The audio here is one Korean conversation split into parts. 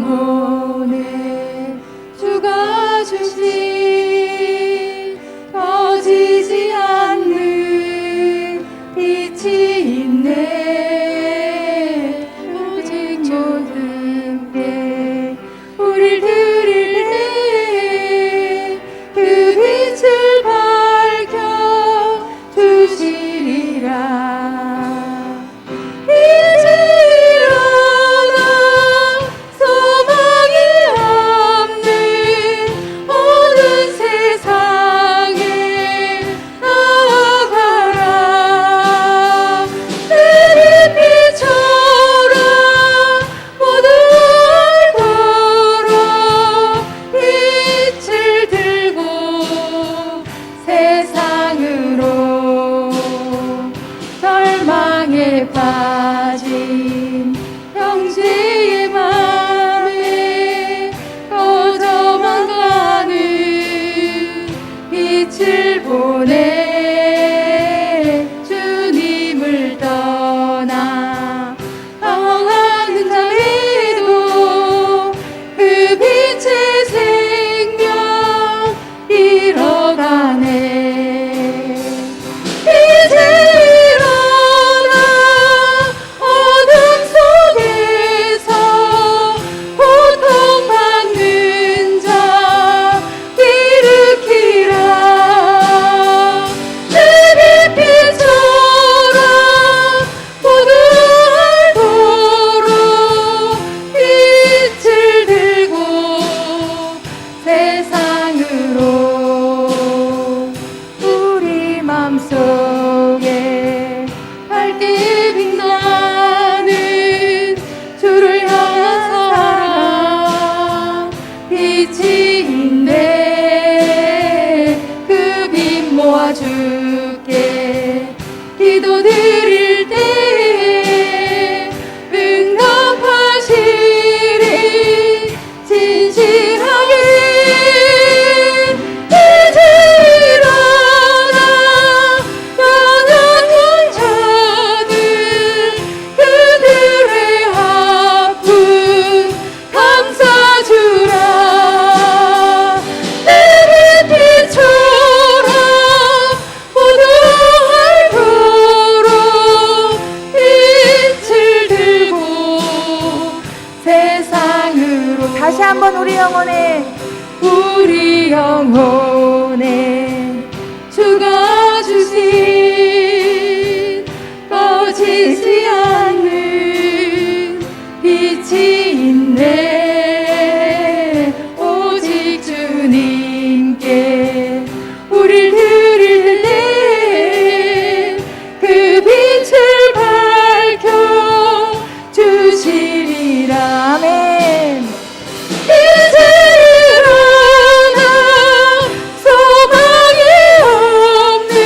영혼에 주가 주신 꺼지지 않는 빛이 있네. 오직 모든 게 우릴 드릴 때 그 빛을 밝혀 주시리라. 이제 일어나 소망이 없는 어두운 세상에 나아가라. 내 빛처럼 모두 알도록 빛을 들고 세상으로 절망에 빠진 형제의 맘에 꺼져만 가는 빛을 보내. 주님을 떠나 방황하는 자에도 그 빛의 생명 잃어가네. 이제 일어나 어둠 속에서 고통받는 자 일으키라. 내 빛처럼 모두 알도록 빛을 들고 세상으로 우리 맘속에 밝게 빛나는 주를 향한 사랑 빛이 있네. 그 빛 모아 주께 기도드릴 때 응답하시리 진실하게. 이제 일어나 연약한 자들 그들의 아픔 감싸주라. 내 빛처럼 모두 알도록 빛을 들고 세상으로. 다시 한번 우리 영혼에 주가 주신 꺼지지 않는 빛이 있네. 오직 주님께 우릴 드릴 때 그 빛을 밝혀 주시리라. 아멘. 이제 일어나 소망이 없는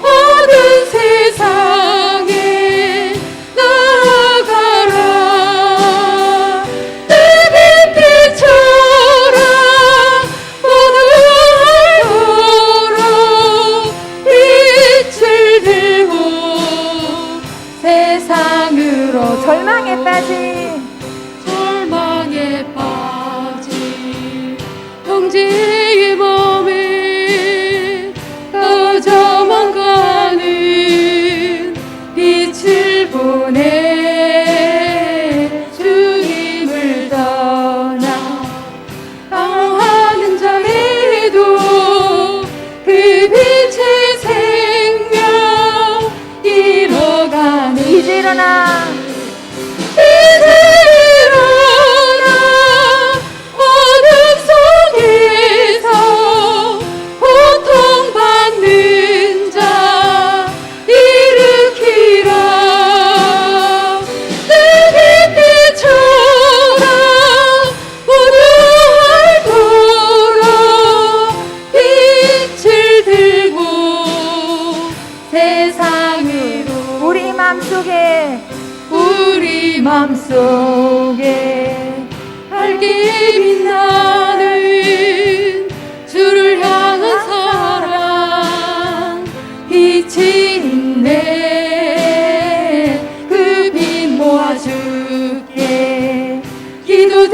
어두운 세상에 나아가라. 내 빛처럼 모두 알도록 빛을 들고 세상으로 절망에 빠진 형제의 맘에 꺼져만 가는 빛을 보내. 주님을 떠나 방황하는 자에도 그 빛의 생명 잃어가는. 이제 일어나 이제 일어나 어둠 속에서 고통받는 자 일으키라. 내 빛처럼 모두 알도록 빛을 들고 세상으로 우리 맘속에 밝게 빛나는 주를 향한 사랑 빛이 있네. 그 빛 모아 주께 기도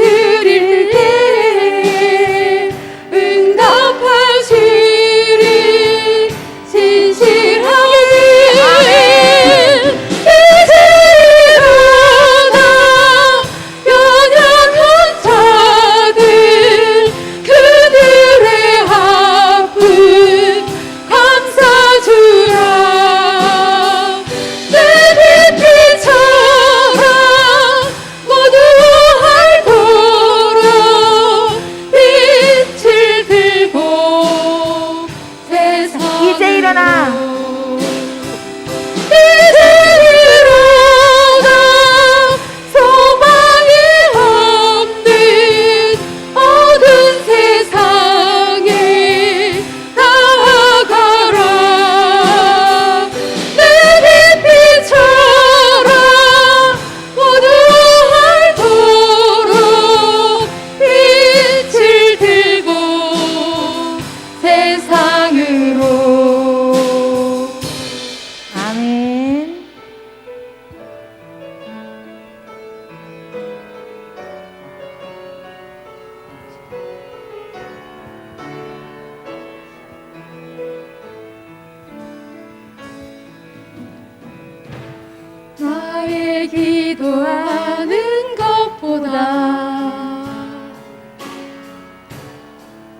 나의 기도하는 것보다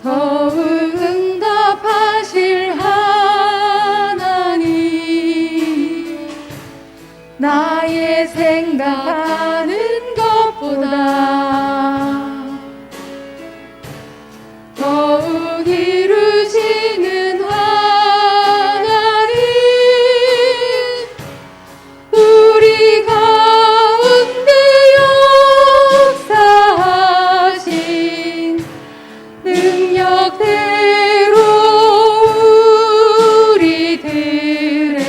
더욱 응답하실 하나님, 나의 생각하는 것보다 더욱 이루시는 하나님, 우리 가운데 역사하신 능력대로 우리들의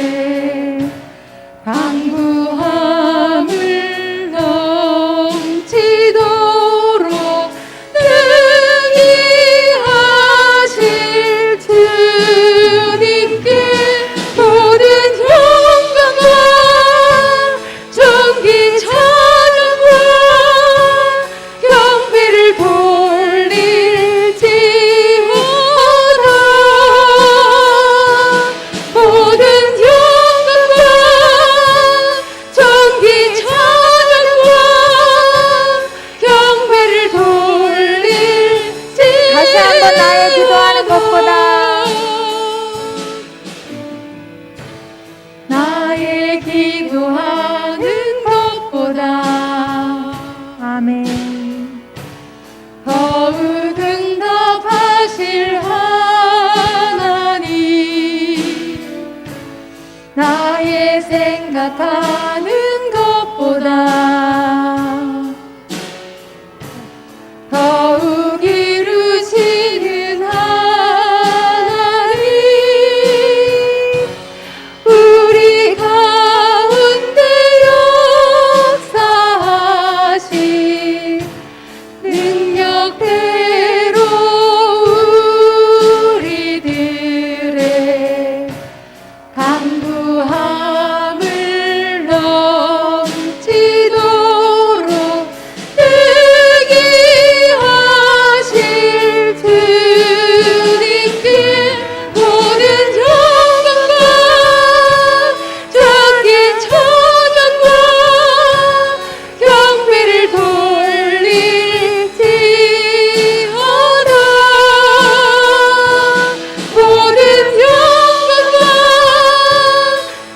강구함을 넘치도록 능히 하실 주님께 모든 영광과 존귀 찬양과 경배를 돌릴지어다. 모든 영광과 존귀 찬양과 경배를 돌릴지어다. 다시 한번 나의 기도하는 것보다 나의 기도하는 것보다 아멘. 더욱 응답하실 하나님, 나의 생각하는 것보다 더욱 이루시는 하나님, 우리 가운데 역사하신 능력대로 우리들의 간구함을 넘치도록 능히 하실 주님께 모든 영광과 존귀 찬양과 경배를 돌릴지어다. 모든 영광과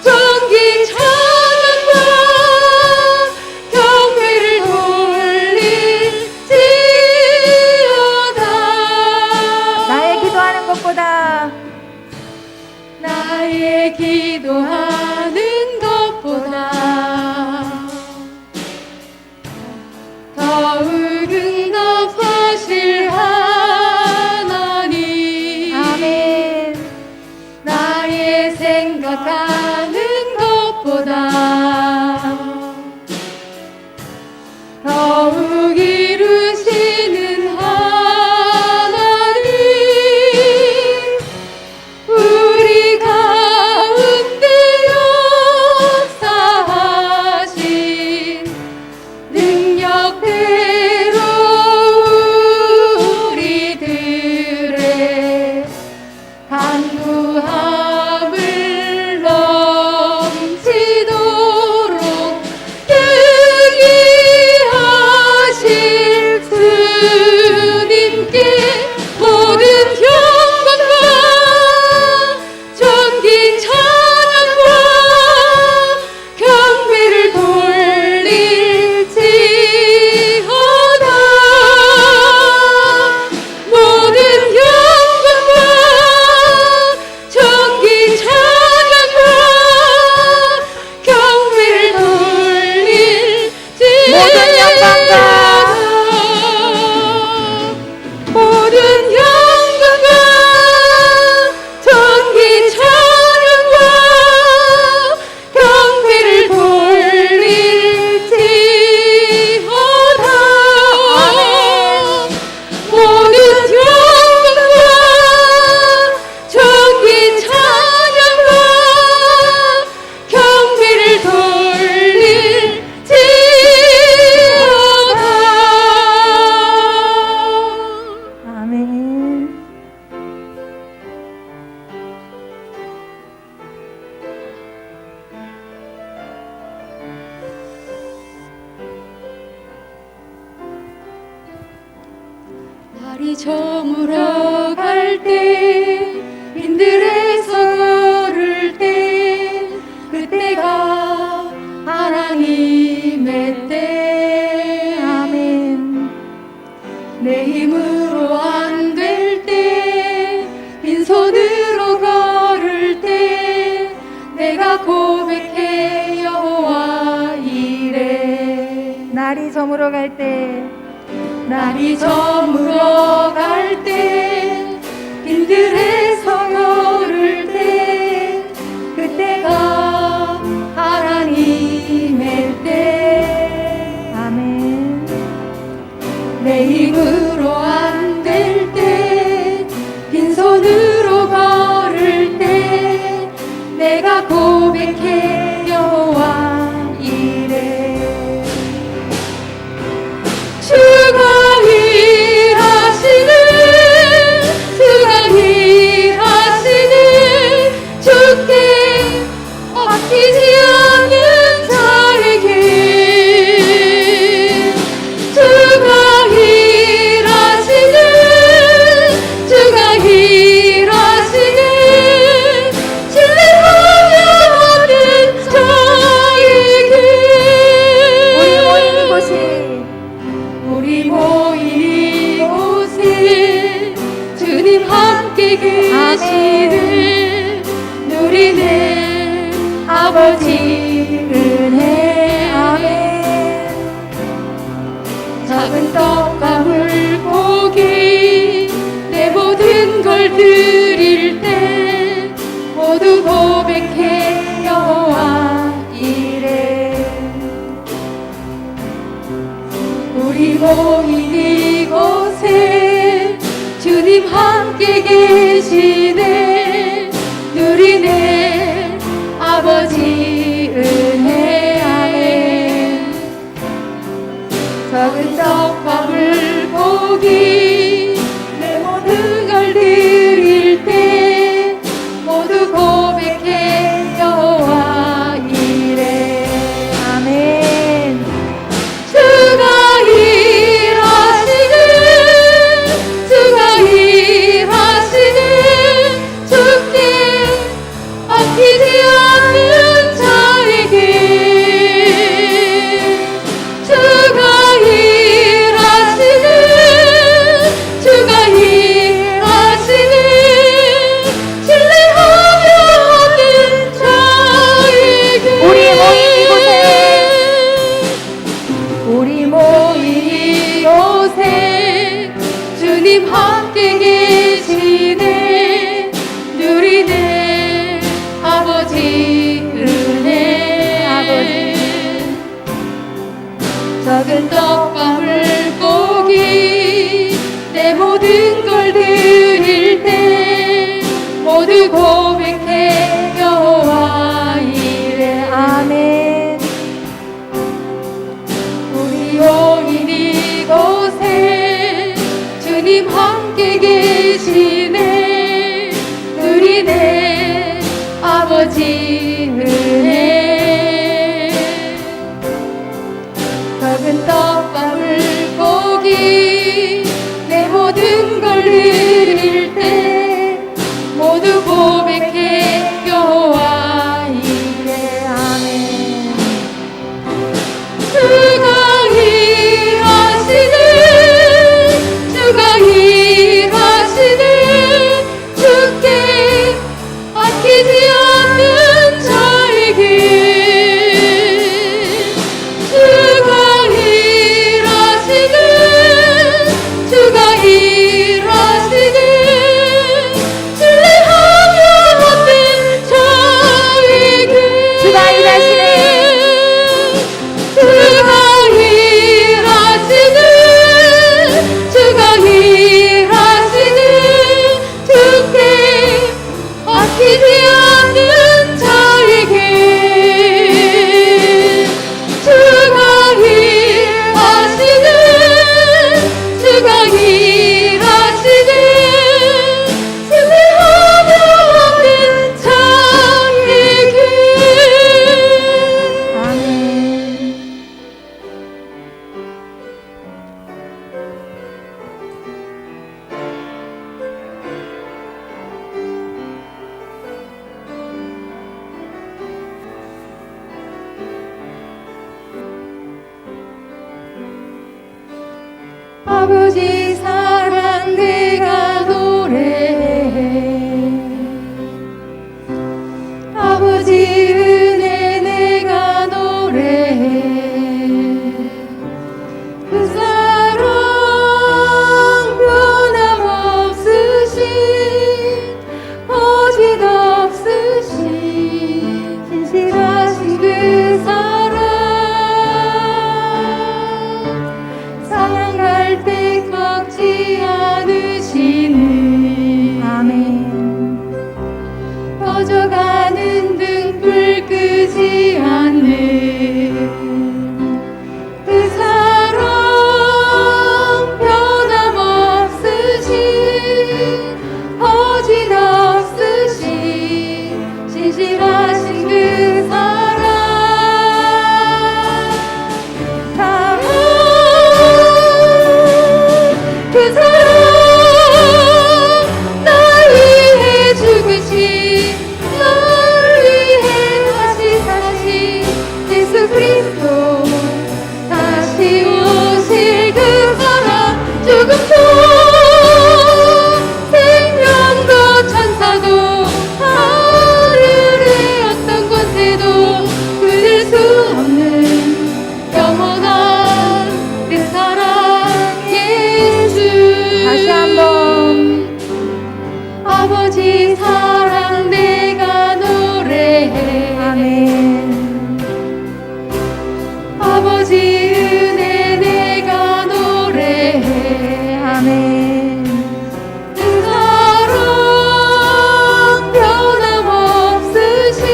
존귀 찬양과 경배를 돌릴지어다. 나의 기도하는 것보다 나의 기도하는 것보다 더욱 응답하실 하나님, 아멘. 나의 생각하는 것보다 더욱 이루시는 하나님, 우리 가운데 역사하신 능력대로 우리들의 간구함을 넘치도록 날이 저물어 갈 때 빈들에서 걸을 때 그때가 하나님의 때 아멘. 내 힘으로 안 될 때 빈손으로 걸을 때 내가 고백해 여호와 이래 날이 저물어 갈 때 날이 저물어 갈 때 빈들에서 걸을 때 그때가 하나님의 때 아멘. 내 힘으로 안 될 때 빈손으로 걸을 때 내가 고백해 여호와 이래 주가 일하시는 주가 일하시는 주께 아끼지 않는 자에게 주가 일하시는 주가 일하시는 신뢰하며 하는 자에게 우리 모인 이곳에 주님 함께 계시는 누리네 아버지 은혜 아멘. 작은 떡과 물고기 내 모든 걸 드릴 때 모두 고백해 여호와 이래 우리 모인 이곳에 주님 함께 계시네 누리네 아버지 은혜 아멘 작은 떡과 물고기 내 모든 걸 드릴 때 모두 고백해 여호와 이래 아멘. 주가 일하시는 주가 일하시는 주께 아끼지 않는 자에게 주가 일하시는 주가 일하시는 신뢰하며 하는 자에게 우리 모인 이곳에 우리 모인 이곳에 주님 함께 계시네 누리네 아버지 은혜 아버지. 작은 떡과 물고기 내 모든 걸 드릴 때 모두 고백해 여호와 이래 아멘. 우리 모인 이곳에 주님 함께 계시네 누리네 아버지 은혜 작은 떡 그 사랑 변함없으신 거짓없으신 진실하신 그 사랑 사랑할 때 꺾지 않으시는 아멘. 꺼져가는 등불 끄지 않는 그 사랑 변함없으신 거짓없으신 진실하신 그 사랑 그 사랑 날 위해 죽으신 널 위해 다시 사신 예수 그리스도 다시 오실 그 사랑 죽음도 생명도 천사도 하늘의 어떤 권세도 끊을 수 없는 영원한 그 사랑 예수 다시 한번. 아버지 사랑 내가 노래해 아멘. 아버지 은혜 내가 노래해 아멘. 그 사랑 변함없으신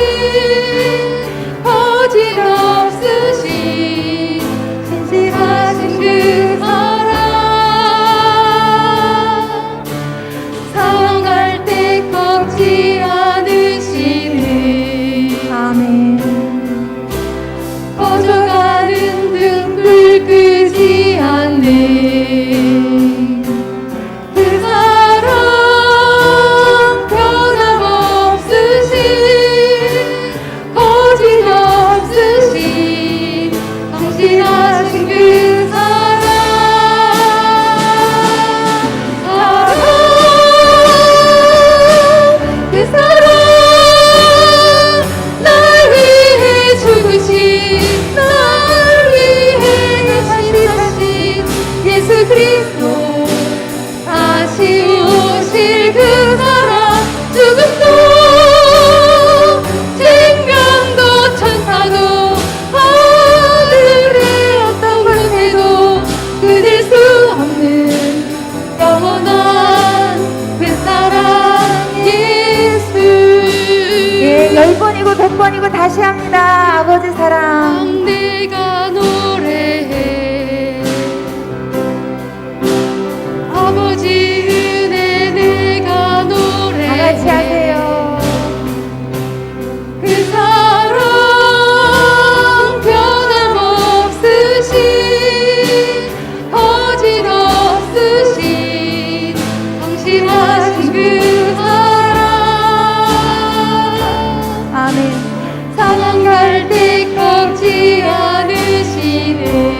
거짓없으신 진실하신 그 사랑 사랑할 때 꺾지 않으시는 아멘. 꺼져가는 등불 끄지 않는 그 사랑 변함없으신 거짓없으신 성실하신 그 사랑 그 사랑 날 위해 죽으신 날 위해 다시 사신 예수 그리스도 다시 오실 그 사랑 죽음도 생명도 천사도 하늘의 어떤 권세도 끊을 수 없는 영원한 그 사랑 예수 예, 10번이고 100번이고 다시 합니다. 아버지 사랑. 내가 노래해 아버지 은혜 내가 노래해 다 같이 하세요. 그 사랑 변함없으신 거짓없으신 성실하신 그 사랑 아멘. 사랑할 때 꺾지 않으시는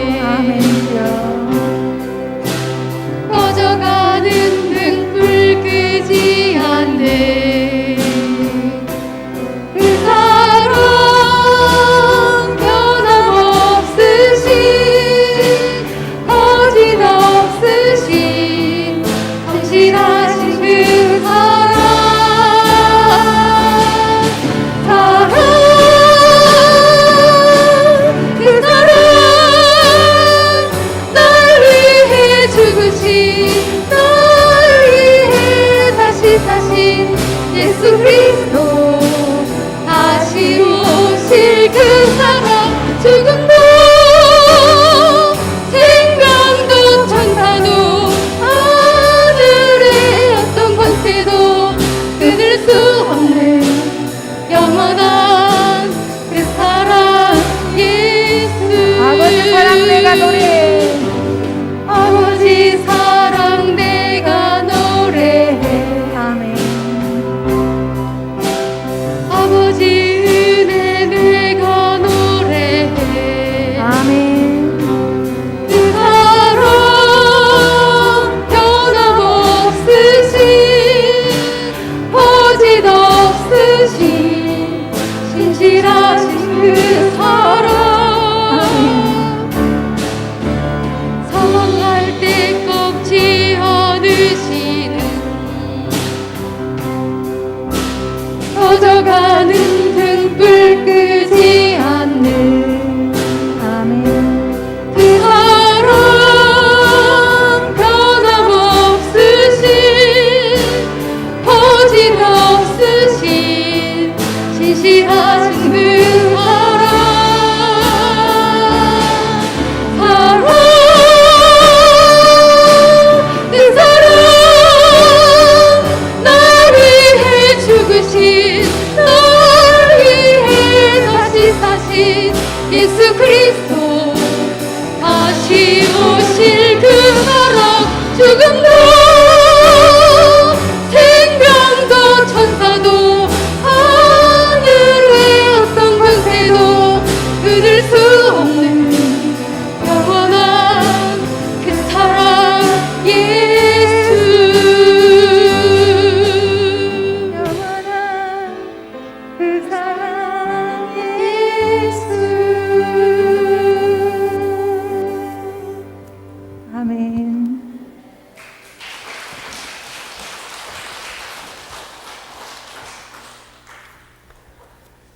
진실하신 그 사랑 그 사랑 날 위해 죽으신 날 위해 다시 사신 예수 그리스도 다시 오실 그 사랑 죽음도 생명도 천사도 하늘의 어떤 권세도 끊을 수 없는 영원한 그 사랑 예수 영원한 그 사랑 예수. 아멘.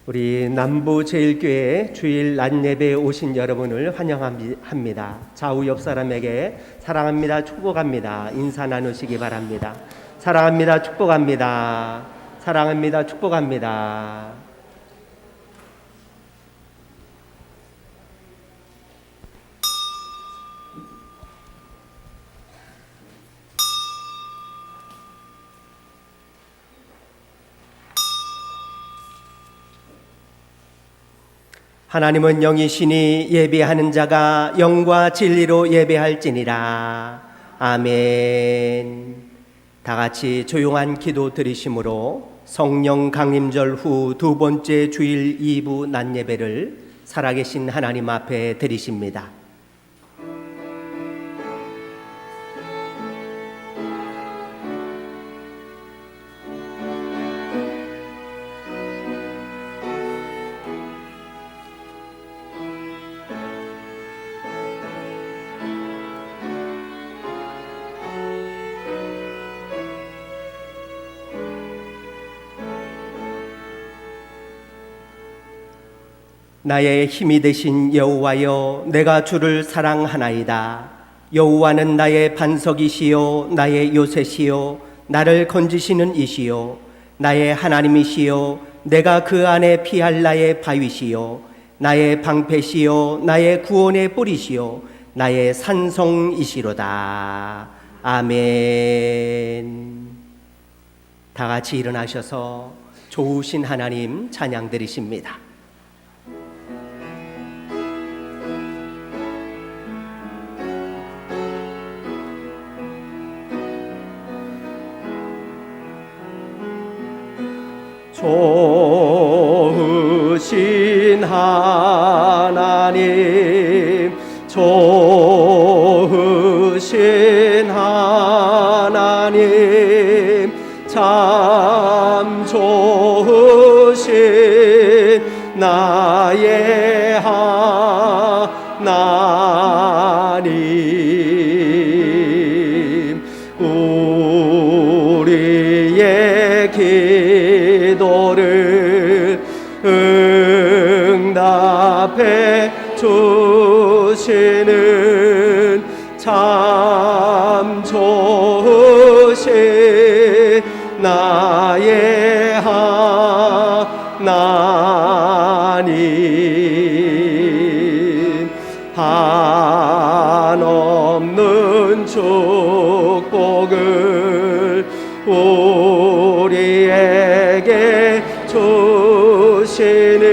우리 남부제일교회 주일 낮예배에 오신 여러분을 환영합니다. 좌우 옆 사람에게 사랑합니다, 축복합니다 인사 나누시기 바랍니다. 사랑합니다, 축복합니다. 사랑합니다, 축복합니다. 하나님은 영이시니 예배하는 자가 영과 진리로 예배할지니라. 아멘. 다 같이 조용한 기도 드리심으로 성령 강림절 후 두 번째 주일 2부 낮예배를 살아계신 하나님 앞에 드리십니다. 나의 힘이 되신 여호와여, 내가 주를 사랑하나이다. 여호와는 나의 반석이시요 나의 요새시요 나를 건지시는 이시요 나의 하나님이시요 내가 그 안에 피할 나의 바위시요 나의 방패시요 나의 구원의 뿌리시요 나의 산성이시로다. 아멘. 다 같이 일어나셔서 좋으신 하나님 찬양 드리십니다. 좋으신 하나님, 좋으신 하나님, 참 좋으신 나의 하나님, 우리의 기도를 응답해 주시는 참 좋으신 나의 하나님, 한없는 축복을 우리에게 주시는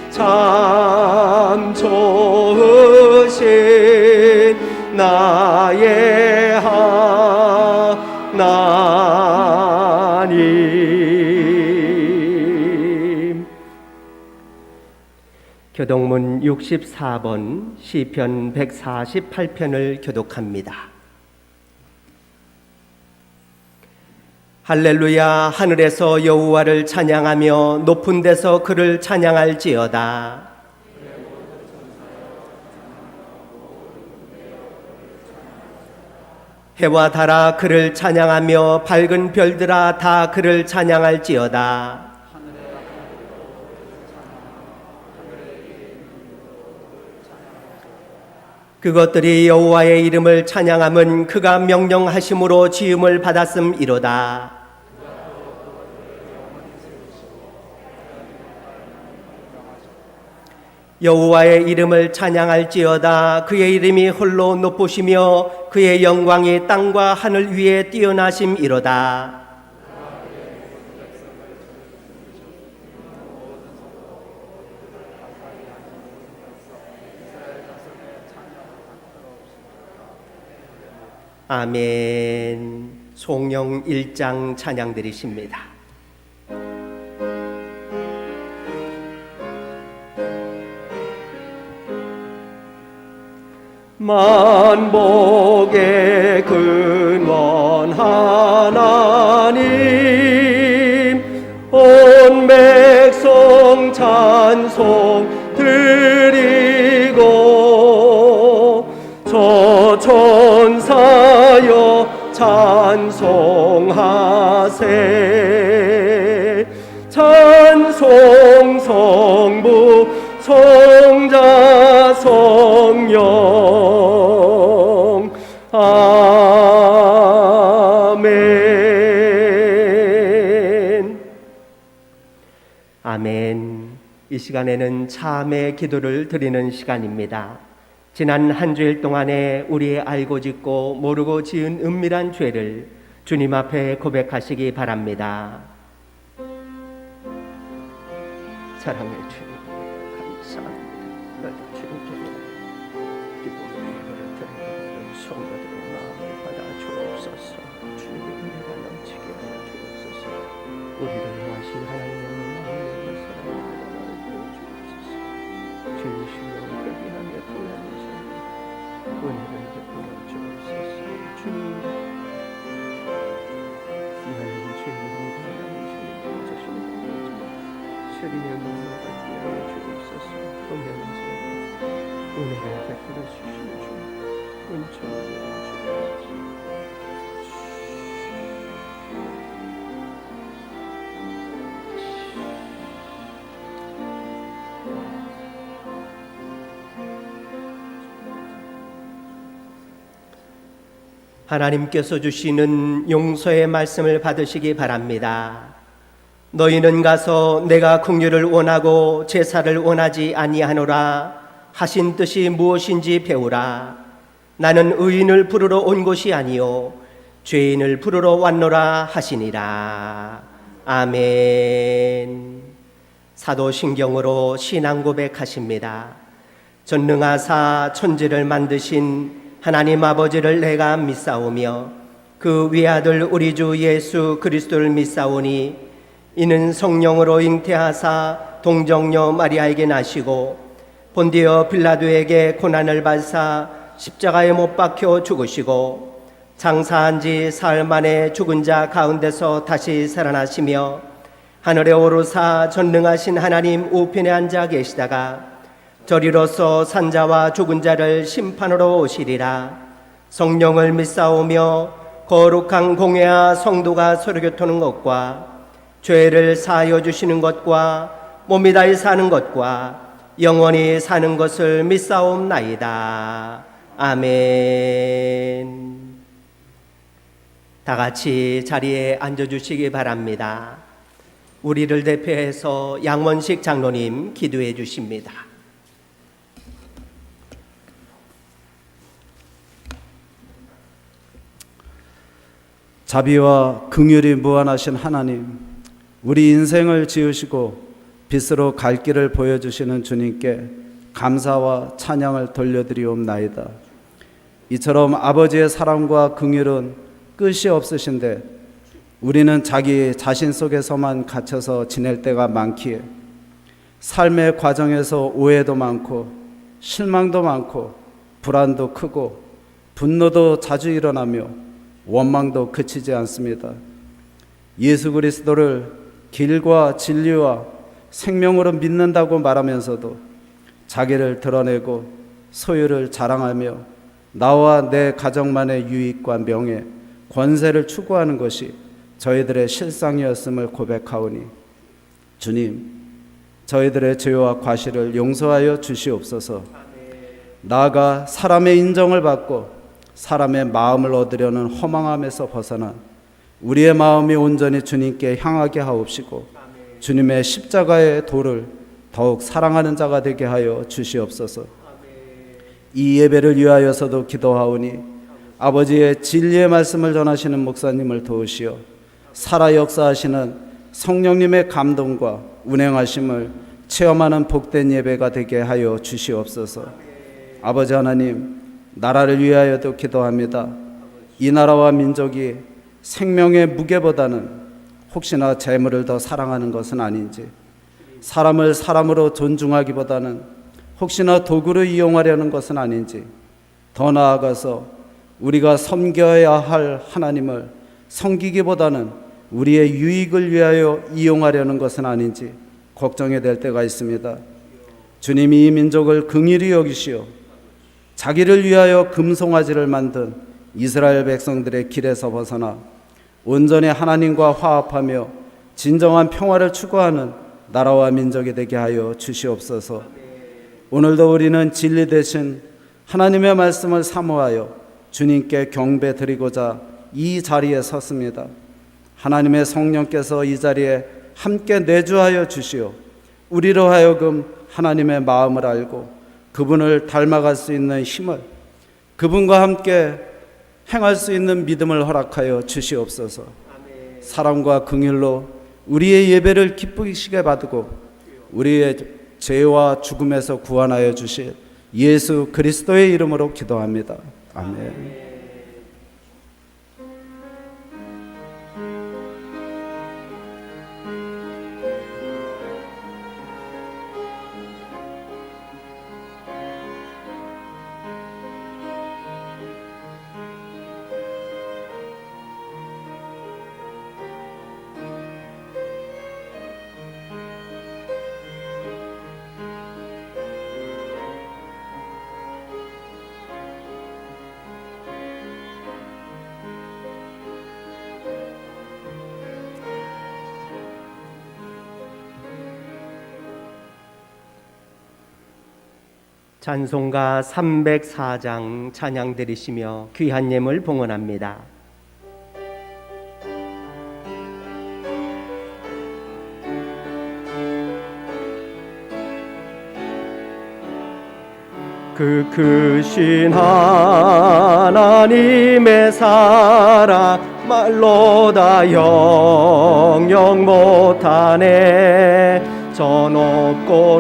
참 좋으신 나의 하나님. 교동문 64번 시편 148편을 교독합니다. 할렐루야. 하늘에서 여호와를 찬양하며 높은 데서 그를 찬양할지어다. 해와 달아 그를 찬양하며 밝은 별들아 다 그를 찬양할지어다. 그것들이 여호와의 이름을 찬양함은 그가 명령하심으로 지음을 받았음이로다. 여호와의 이름을 찬양할지어다. 그의 이름이 홀로 높으시며 그의 영광이 땅과 하늘 위에 뛰어나심이로다. 아멘. 송영 1장 찬양 드리십니다. 만복의 근원 하나님, 온 백성 찬송 드리고 저 천사여 찬송하세. 찬송 성부 성자 성령 아멘. 아멘. 이 시간에는 참의 기도를 드리는 시간입니다. 지난 한 주일 동안에 우리의 알고 짓고 모르고 지은 은밀한 죄를 주님 앞에 고백하시기 바랍니다. 사랑의 주님, 감사합니다. 너희 주님께 기쁨의 예배를 드리는 성도들의 마음을 받아 주옵소서. 주님의 은혜가 넘치게 하여 주옵소서. 우리를 향하신 하나님의 마음을 사랑하여 주옵소서. 주의 신령을 회개하며 돌아오시니 은혜를 베풀어 주옵소서. 주님, 나는 죄인입니다. 세리의 눈을 받게 하여 주옵소서. 동행하는 은혜를 베풀어 주시오. 주 은총을 주옵소서. 하나님께서 주시는 용서의 말씀을 받으시기 바랍니다. 너희는 가서 내가 긍휼을 원하고 제사를 원하지 아니하노라 하신 뜻이 무엇인지 배우라. 나는 의인을 부르러 온 것이 아니요 죄인을 부르러 왔노라 하시니라. 아멘. 사도신경으로 신앙 고백하십니다. 전능하사 천지를 만드신 하나님 아버지를 내가 믿사오며 그 외아들 우리 주 예수 그리스도를 믿사오니 이는 성령으로 잉태하사 동정녀 마리아에게 나시고 본디어 빌라도에게 고난을 받사 십자가에 못 박혀 죽으시고 장사한 지 사흘 만에 죽은 자 가운데서 다시 살아나시며 하늘에 오르사 전능하신 하나님 우편에 앉아 계시다가 저리로서 산자와 죽은 자를 심판으로 오시리라. 성령을 믿사오며 거룩한 공회와 성도가 서로 교토는 것과 죄를 사하여 주시는 것과 몸이 다히 사는 것과 영원히 사는 것을 믿사옵나이다. 아멘. 다 같이 자리에 앉아주시기 바랍니다. 우리를 대표해서 양원식 장로님 기도해 주십니다. 자비와 긍휼이 무한하신 하나님, 우리 인생을 지으시고 빛으로 갈 길을 보여주시는 주님께 감사와 찬양을 돌려드리옵나이다. 이처럼 아버지의 사랑과 긍휼은 끝이 없으신데 우리는 자기 자신 속에서만 갇혀서 지낼 때가 많기에 삶의 과정에서 오해도 많고 실망도 많고 불안도 크고 분노도 자주 일어나며 원망도 그치지 않습니다. 예수 그리스도를 길과 진리와 생명으로 믿는다고 말하면서도 자기를 드러내고 소유를 자랑하며 나와 내 가정만의 유익과 명예, 권세를 추구하는 것이 저희들의 실상이었음을 고백하오니 주님, 저희들의 죄와 과실을 용서하여 주시옵소서. 나아가 사람의 인정을 받고 사람의 마음을 얻으려는 허망함에서 벗어나 우리의 마음이 온전히 주님께 향하게 하옵시고 주님의 십자가의 도를 더욱 사랑하는 자가 되게 하여 주시옵소서. 이 예배를 위하여서도 기도하오니 아버지의 진리의 말씀을 전하시는 목사님을 도우시어 살아 역사하시는 성령님의 감동과 운행하심을 체험하는 복된 예배가 되게 하여 주시옵소서. 아버지 하나님, 나라를 위하여도 기도합니다. 이 나라와 민족이 생명의 무게보다는 혹시나 재물을 더 사랑하는 것은 아닌지, 사람을 사람으로 존중하기보다는 혹시나 도구를 이용하려는 것은 아닌지, 더 나아가서 우리가 섬겨야 할 하나님을 섬기기보다는 우리의 유익을 위하여 이용하려는 것은 아닌지 걱정이 될 때가 있습니다. 주님이 이 민족을 긍휼히 여기시어 자기를 위하여 금송아지를 만든 이스라엘 백성들의 길에서 벗어나 온전히 하나님과 화합하며 진정한 평화를 추구하는 나라와 민족이 되게 하여 주시옵소서. 오늘도 우리는 진리 대신 하나님의 말씀을 사모하여 주님께 경배 드리고자 이 자리에 섰습니다. 하나님의 성령께서 이 자리에 함께 내주하여 주시어 우리로 하여금 하나님의 마음을 알고 그분을 닮아갈 수 있는 힘을, 그분과 함께 행할 수 있는 믿음을 허락하여 주시옵소서. 사랑과 긍휼로 우리의 예배를 기쁘시게 받고 우리의 죄와 죽음에서 구원하여 주실 예수 그리스도의 이름으로 기도합니다. 아멘. 찬송가 304장 찬양 드리시며 귀한 예물 봉헌합니다. 그 크신 하나님의 사랑 말로 다 영영 못하네. 저 높고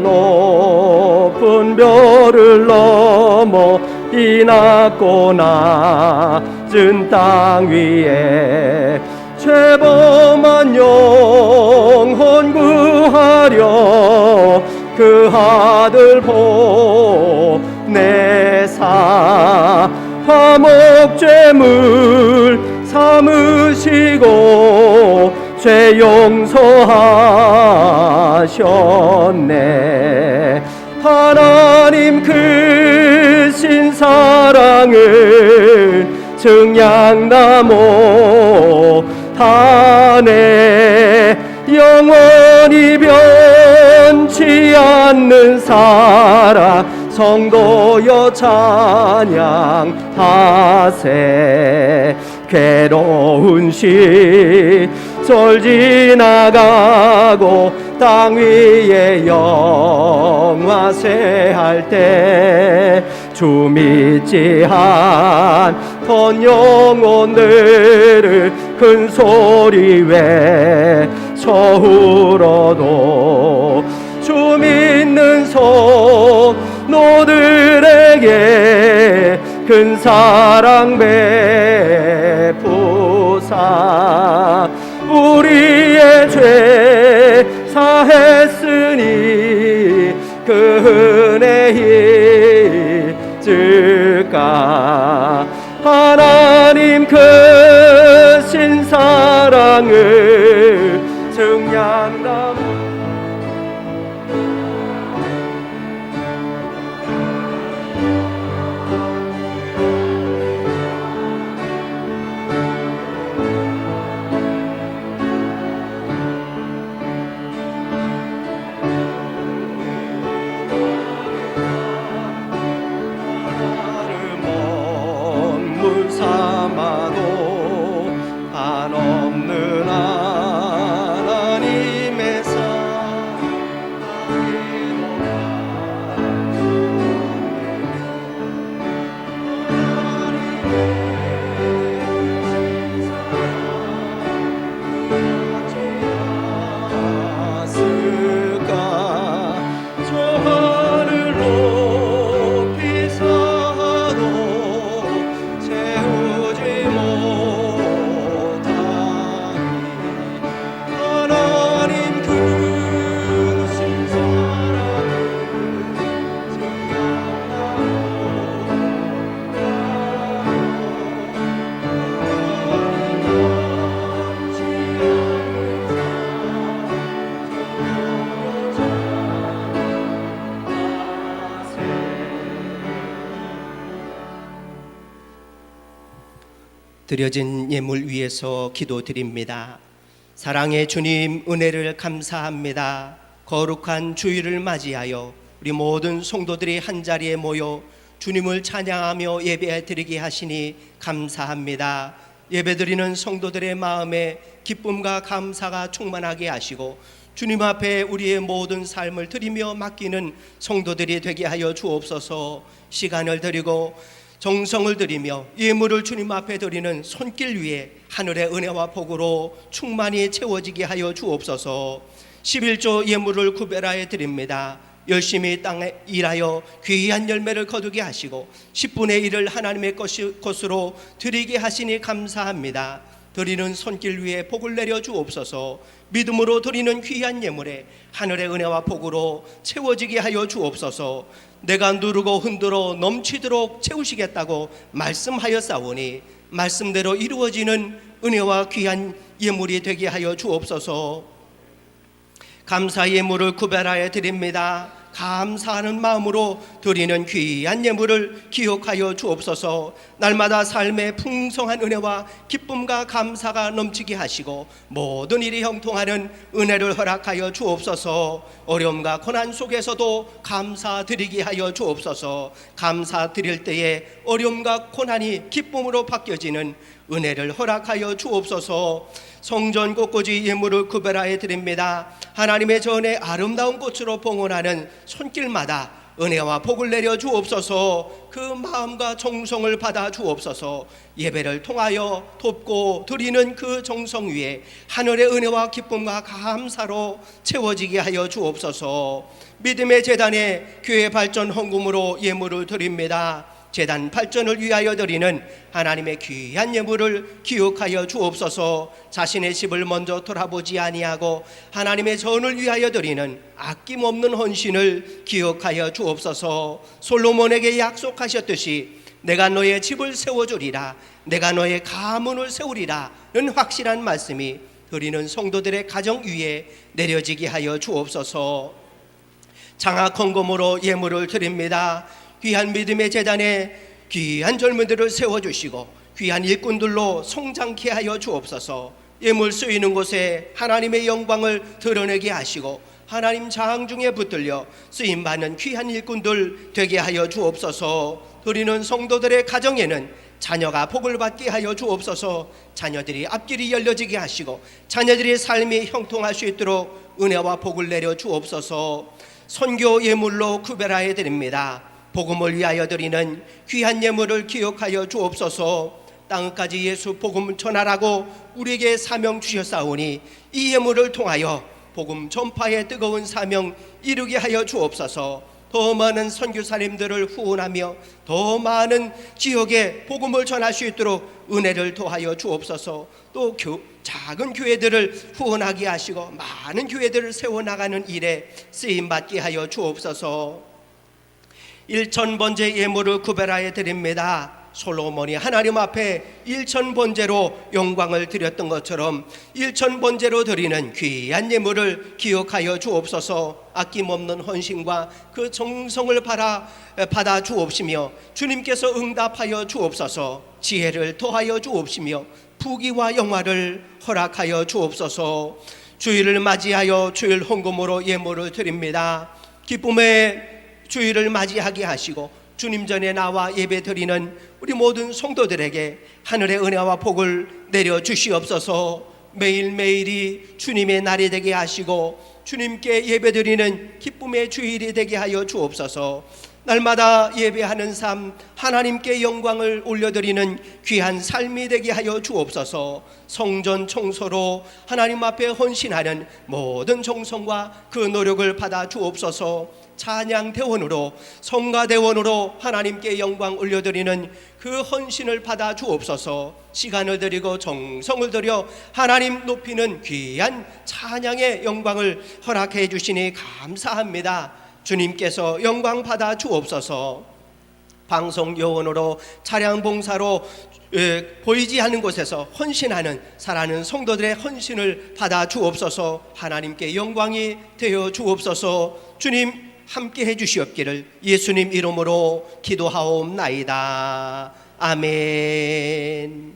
높은 별을 넘어 이 낮고 낮은 땅 위에 죄범한 영혼 구하려 그 아들 보내사 화목제물 삼으시고 죄 용서하셨네. 하나님 크신 사랑을 증량나 못하네. 영원히 변치 않는 사랑 성도여 찬양하세. 괴로운 시절 지나가고 땅 위에 영화세 할 때 주 믿지 않던 영혼들을 큰 소리 외쳐 울어도 주 믿는 성도들에게 큰 사랑 베푸사 우리의 죄 사했으니 그 은혜 잊을까. 하나님 크신 사랑을 증량나 드려진 예물 위에서 기도드립니다. 사랑의 주님, 은혜를 감사합니다. 거룩한 주일을 맞이하여 우리 모든 성도들이 한자리에 모여 주님을 찬양하며 예배드리게 하시니 감사합니다. 예배드리는 성도들의 마음에 기쁨과 감사가 충만하게 하시고 주님 앞에 우리의 모든 삶을 드리며 맡기는 성도들이 되게 하여 주옵소서. 시간을 드리고 정성을 드리며 예물을 주님 앞에 드리는 손길 위에 하늘의 은혜와 복으로 충만히 채워지게 하여 주옵소서. 11조 예물을 구별하여 드립니다. 열심히 땅에 일하여 귀한 열매를 거두게 하시고 10분의 1을 하나님의 것으로 드리게 하시니 감사합니다. 드리는 손길 위에 복을 내려 주옵소서. 믿음으로 드리는 귀한 예물에 하늘의 은혜와 복으로 채워지게 하여 주옵소서. 내가 누르고 흔들어 넘치도록 채우시겠다고 말씀하였사오니 말씀대로 이루어지는 은혜와 귀한 예물이 되게 하여 주옵소서. 감사 예물을 구별하여 드립니다. 감사하는 마음으로 드리는 귀한 예물을 기억하여 주옵소서. 날마다 삶의 풍성한 은혜와 기쁨과 감사가 넘치게 하시고 모든 일이 형통하는 은혜를 허락하여 주옵소서. 어려움과 고난 속에서도 감사드리게 하여 주옵소서. 감사드릴 때에 어려움과 고난이 기쁨으로 바뀌어지는 은혜를 허락하여 주옵소서. 성전 곳곳이 예물을 구별하여 드립니다. 하나님의 전에 아름다운 꽃으로 봉헌하는 손길마다 은혜와 복을 내려 주옵소서. 그 마음과 정성을 받아 주옵소서. 예배를 통하여 돕고 드리는 그 정성 위에 하늘의 은혜와 기쁨과 감사로 채워지게 하여 주옵소서. 믿음의 제단에 교회 발전 헌금으로 예물을 드립니다. 제단 발전을 위하여 드리는 하나님의 귀한 예물을 기억하여 주옵소서. 자신의 집을 먼저 돌아보지 아니하고 하나님의 전을 위하여 드리는 아낌없는 헌신을 기억하여 주옵소서. 솔로몬에게 약속하셨듯이 내가 너의 집을 세워주리라, 내가 너의 가문을 세우리라는 확실한 말씀이 드리는 성도들의 가정 위에 내려지게 하여 주옵소서. 장학 헌금으로 예물을 드립니다. 귀한 믿음의 제단에 귀한 젊은들을 세워주시고 귀한 일꾼들로 성장케 하여 주옵소서. 예물 쓰이는 곳에 하나님의 영광을 드러내게 하시고 하나님 장 중에 붙들려 쓰임받는 귀한 일꾼들 되게 하여 주옵소서. 드리는 성도들의 가정에는 자녀가 복을 받게 하여 주옵소서. 자녀들이 앞길이 열려지게 하시고 자녀들의 삶이 형통할 수 있도록 은혜와 복을 내려 주옵소서. 선교 예물로 구별하여 드립니다. 복음을 위하여 드리는 귀한 예물을 기억하여 주옵소서. 땅까지 예수 복음을 전하라고 우리에게 사명 주셨사오니 이 예물을 통하여 복음 전파의 뜨거운 사명 이루게 하여 주옵소서. 더 많은 선교사님들을 후원하며 더 많은 지역에 복음을 전할 수 있도록 은혜를 더하여 주옵소서. 또 작은 교회들을 후원하게 하시고 많은 교회들을 세워나가는 일에 쓰임받게 하여 주옵소서. 1000번째 예물을 구별하여 드립니다. 솔로몬이 하나님 앞에 1000번째로 영광을 드렸던 것처럼 1000번째로 드리는 귀한 예물을 기억하여 주옵소서. 아낌없는 헌신과 그 정성을 받아 주옵시며 주님께서 응답하여 주옵소서. 지혜를 더하여 주옵시며 부귀와 영화를 허락하여 주옵소서. 주일을 맞이하여 주일 헌금으로 예물을 드립니다. 기쁨의 주일을 맞이하게 하시고 주님 전에 나와 예배 드리는 우리 모든 성도들에게 하늘의 은혜와 복을 내려 주시옵소서. 매일매일이 주님의 날이 되게 하시고 주님께 예배 드리는 기쁨의 주일이 되게 하여 주옵소서. 날마다 예배하는 삶, 하나님께 영광을 올려드리는 귀한 삶이 되게 하여 주옵소서. 성전 청소로 하나님 앞에 헌신하는 모든 정성과 그 노력을 받아 주옵소서. 찬양 대원으로 성가 대원으로 하나님께 영광 올려드리는 그 헌신을 받아 주옵소서. 시간을 드리고 정성을 들여 하나님 높이는 귀한 찬양의 영광을 허락해 주시니 감사합니다. 주님께서 영광 받아 주옵소서. 방송 요원으로 차량 봉사로 보이지 않는 곳에서 헌신하는 사랑하는 성도들의 헌신을 받아 주옵소서. 하나님께 영광이 되어 주옵소서. 주님 함께 해주시옵기를 예수님 이름으로 기도하옵나이다. 아멘.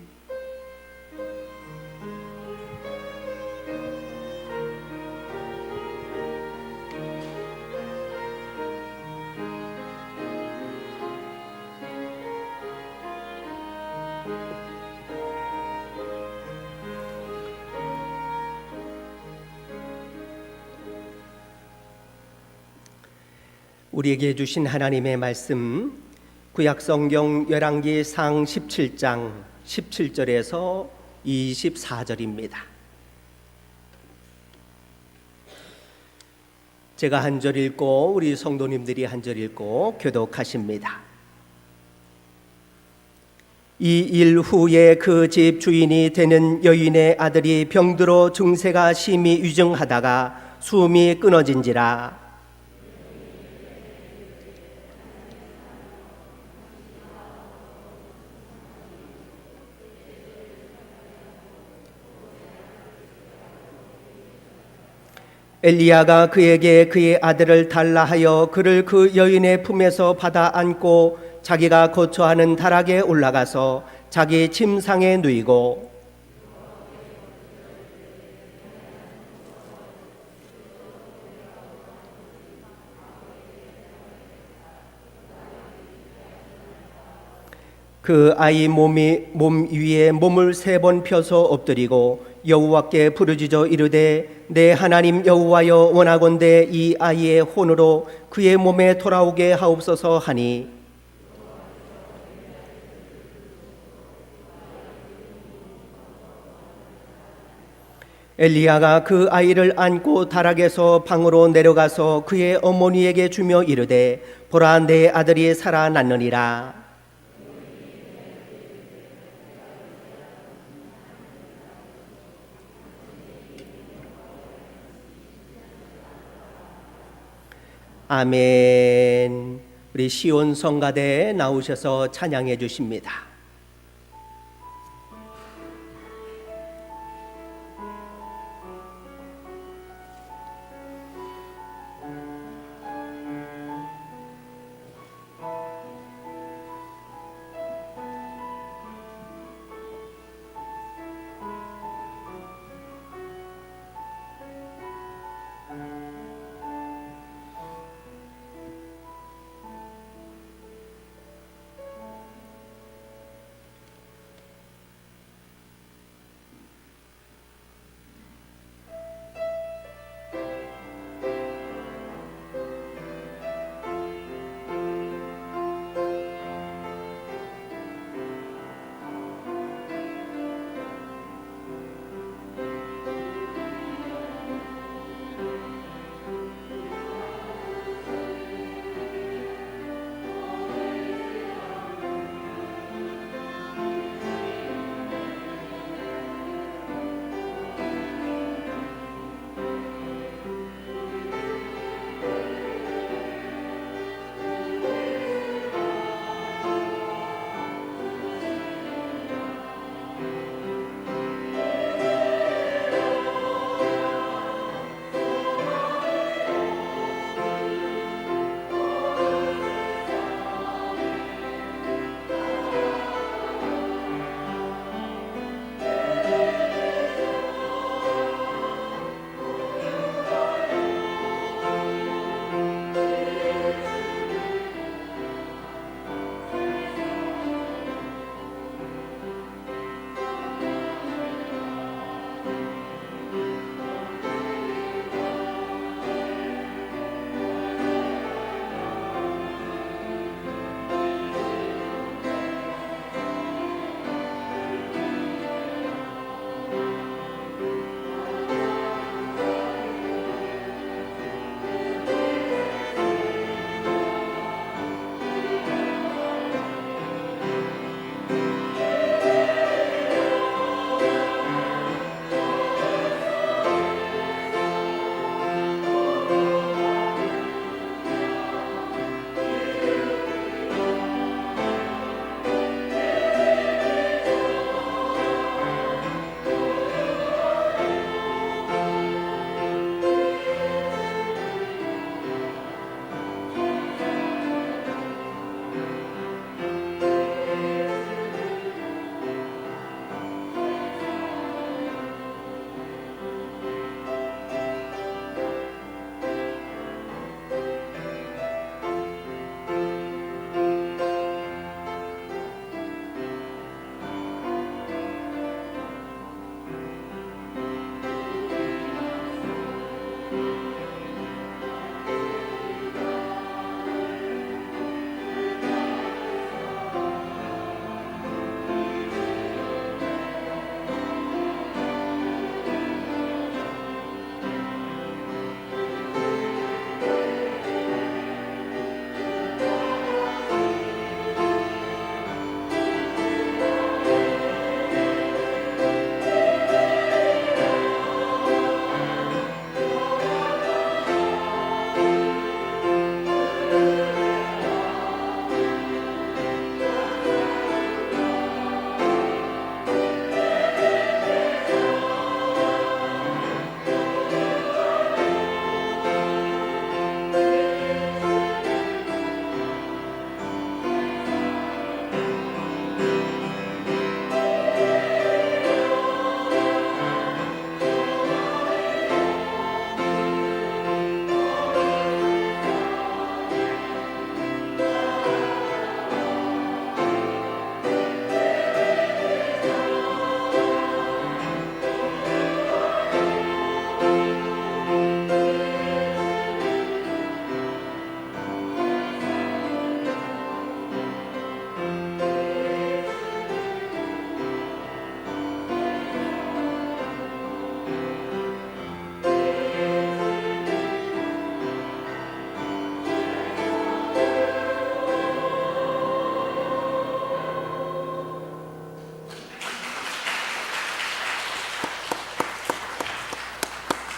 우리에게 주신 하나님의 말씀 구약성경 열왕기상 17장 17절에서 24절입니다. 제가 한 절 읽고 우리 성도님들이 한 절 읽고 교독하십니다. 이 일 후에 그 집 주인이 되는 여인의 아들이 병들어 증세가 심히 위중하다가 숨이 끊어진지라. 엘리야가 그에게 그의 아들을 달라 하여 그를 그 여인의 품에서 받아 안고 자기가 거처하는 다락에 올라가서 자기 침상에 누이고 그 아이 몸 위에 몸을 3번 펴서 엎드리고 여호와께 부르짖어 이르되 내 하나님 여호와여 원하건대 이 아이의 혼으로 그의 몸에 돌아오게 하옵소서 하니 엘리야가 그 아이를 안고 다락에서 방으로 내려가서 그의 어머니에게 주며 이르되 보라 내 아들이 살아났느니라. 아멘. 우리 시온 성가대에 나오셔서 찬양해 주십니다.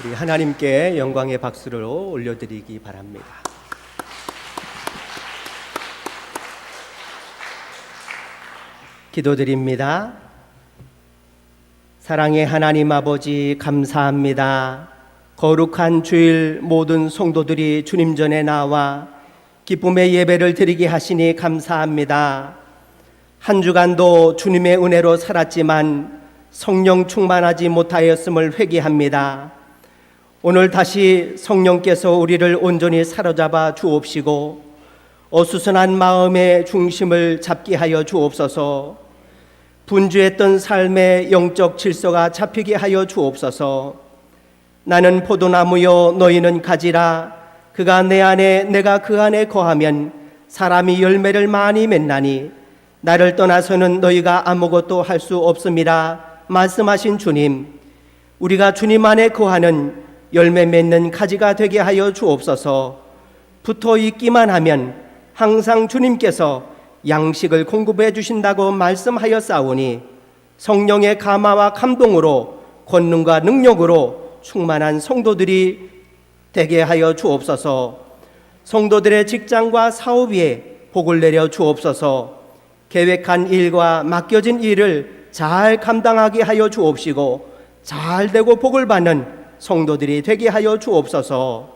우리 하나님께 영광의 박수를 올려드리기 바랍니다. 기도드립니다. 사랑의 하나님 아버지, 감사합니다. 거룩한 주일 모든 성도들이 주님 전에 나와 기쁨의 예배를 드리게 하시니 감사합니다. 한 주간도 주님의 은혜로 살았지만 성령 충만하지 못하였음을 회개합니다. 오늘 다시 성령께서 우리를 온전히 사로잡아 주옵시고 어수선한 마음의 중심을 잡게 하여 주옵소서. 분주했던 삶의 영적 질서가 잡히게 하여 주옵소서. 나는 포도나무요 너희는 가지라. 그가 내 안에 내가 그 안에 거하면 사람이 열매를 많이 맺나니 나를 떠나서는 너희가 아무것도 할 수 없음이라 말씀하신 주님, 우리가 주님 안에 거하는 열매 맺는 가지가 되게 하여 주옵소서. 붙어 있기만 하면 항상 주님께서 양식을 공급해 주신다고 말씀하였사오니 성령의 감화와 감동으로 권능과 능력으로 충만한 성도들이 되게 하여 주옵소서. 성도들의 직장과 사업 위에 복을 내려 주옵소서. 계획한 일과 맡겨진 일을 잘 감당하게 하여 주옵시고 잘 되고 복을 받는 성도들이 되게 하여 주옵소서.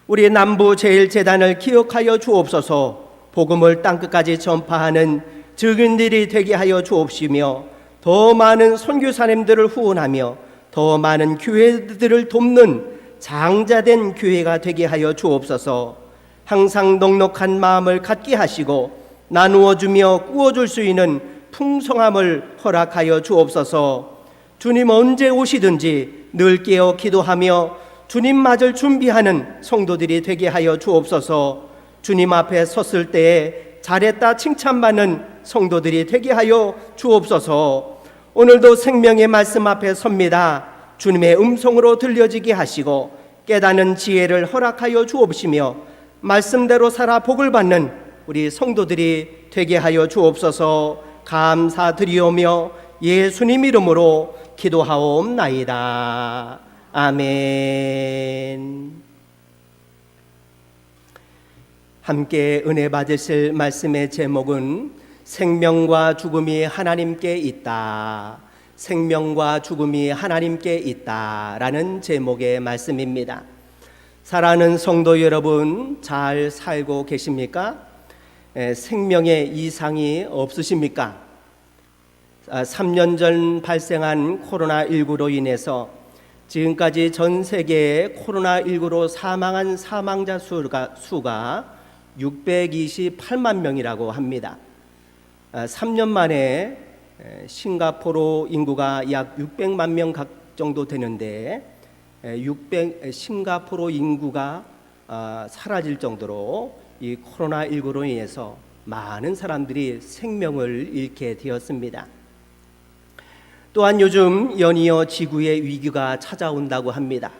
우리 남부제일재단을 기억하여 주옵소서. 복음을 땅끝까지 전파하는 증인들이 되게 하여 주옵시며 더 많은 선교사님들을 후원하며 더 많은 교회들을 돕는 장자된 교회가 되게 하여 주옵소서. 항상 넉넉한 마음을 갖게 하시고 나누어주며 꾸어줄 수 있는 풍성함을 허락하여 주옵소서. 주님 언제 오시든지 늘 깨어 기도하며 주님 맞을 준비하는 성도들이 되게 하여 주옵소서. 주님 앞에 섰을 때에 잘했다 칭찬받는 성도들이 되게 하여 주옵소서. 오늘도 생명의 말씀 앞에 섭니다. 주님의 음성으로 들려지게 하시고 깨닫는 지혜를 허락하여 주옵시며 말씀대로 살아 복을 받는 우리 성도들이 되게 하여 주옵소서. 감사드리오며 예수님 이름으로 기도하옵나이다. 아멘. 함께 은혜 받으실 말씀의 제목은 생명과 죽음이 하나님께 있다. 생명과 죽음이 하나님께 있다라는 제목의 말씀입니다. 사랑하는 성도 여러분, 잘 살고 계십니까? 생명에 이상이 없으십니까? 3년 전 발생한 코로나19로 인해서 지금까지 전 세계에 코로나19로 사망한 사망자 수가 628만 명이라고 합니다. 3년 만에 싱가포르 인구가 약 600만 명 정도 되는데 싱가포르 인구가 사라질 정도로 이 코로나19로 인해서 많은 사람들이 생명을 잃게 되었습니다. 또한 요즘 연이어 지구의 위기가 찾아온다고 합니다.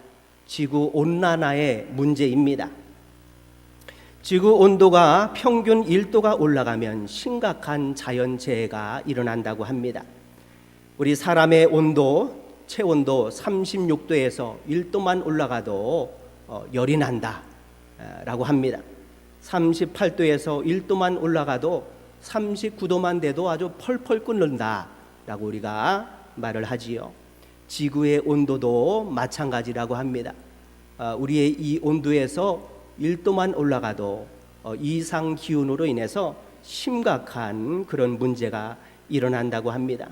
지구 온난화의 문제입니다. 지구 온도가 평균 1도가 올라가면 심각한 자연재해가 일어난다고 합니다. 우리 사람의 온도, 체온도 36도에서 1도만 올라가도 열이 난다라고 합니다. 38도에서 1도만 올라가도 39도만 돼도 아주 펄펄 끓는다라고 우리가 말을 하지요. 지구의 온도도 마찬가지라고 합니다. 우리의 이 온도에서 1도만 올라가도 이상 기온으로 인해서 심각한 그런 문제가 일어난다고 합니다.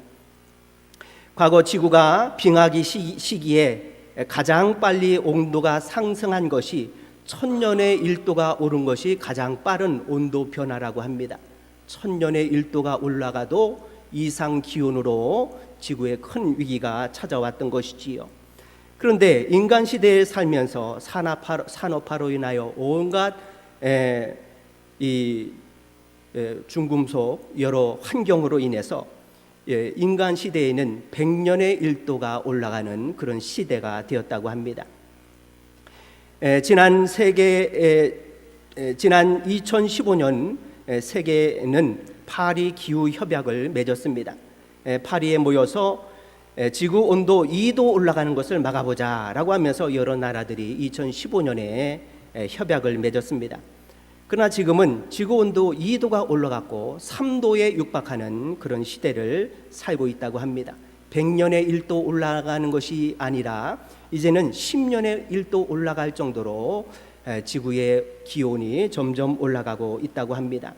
과거 지구가 빙하기 시기에 가장 빨리 온도가 상승한 것이 1000년에 1도가 오른 것이 가장 빠른 온도 변화라고 합니다. 1000년에 1도가 올라가도 이상 기온으로 지구에 큰 위기가 찾아왔던 것이지요. 그런데 인간 시대에 살면서 산업화로 인하여 온갖 중금속 여러 환경으로 인해서 인간 시대에는 100년에 1도가 올라가는 그런 시대가 되었다고 합니다. 지난 2015년 세계는 파리 기후 협약을 맺었습니다. 파리에 모여서 지구 온도 2도 올라가는 것을 막아보자라고 하면서 여러 나라들이 2015년에 협약을 맺었습니다. 그러나 지금은 지구 온도 2도가 올라갔고 3도에 육박하는 그런 시대를 살고 있다고 합니다. 100년에 1도 올라가는 것이 아니라 이제는 10년에 1도 올라갈 정도로 지구의 기온이 점점 올라가고 있다고 합니다.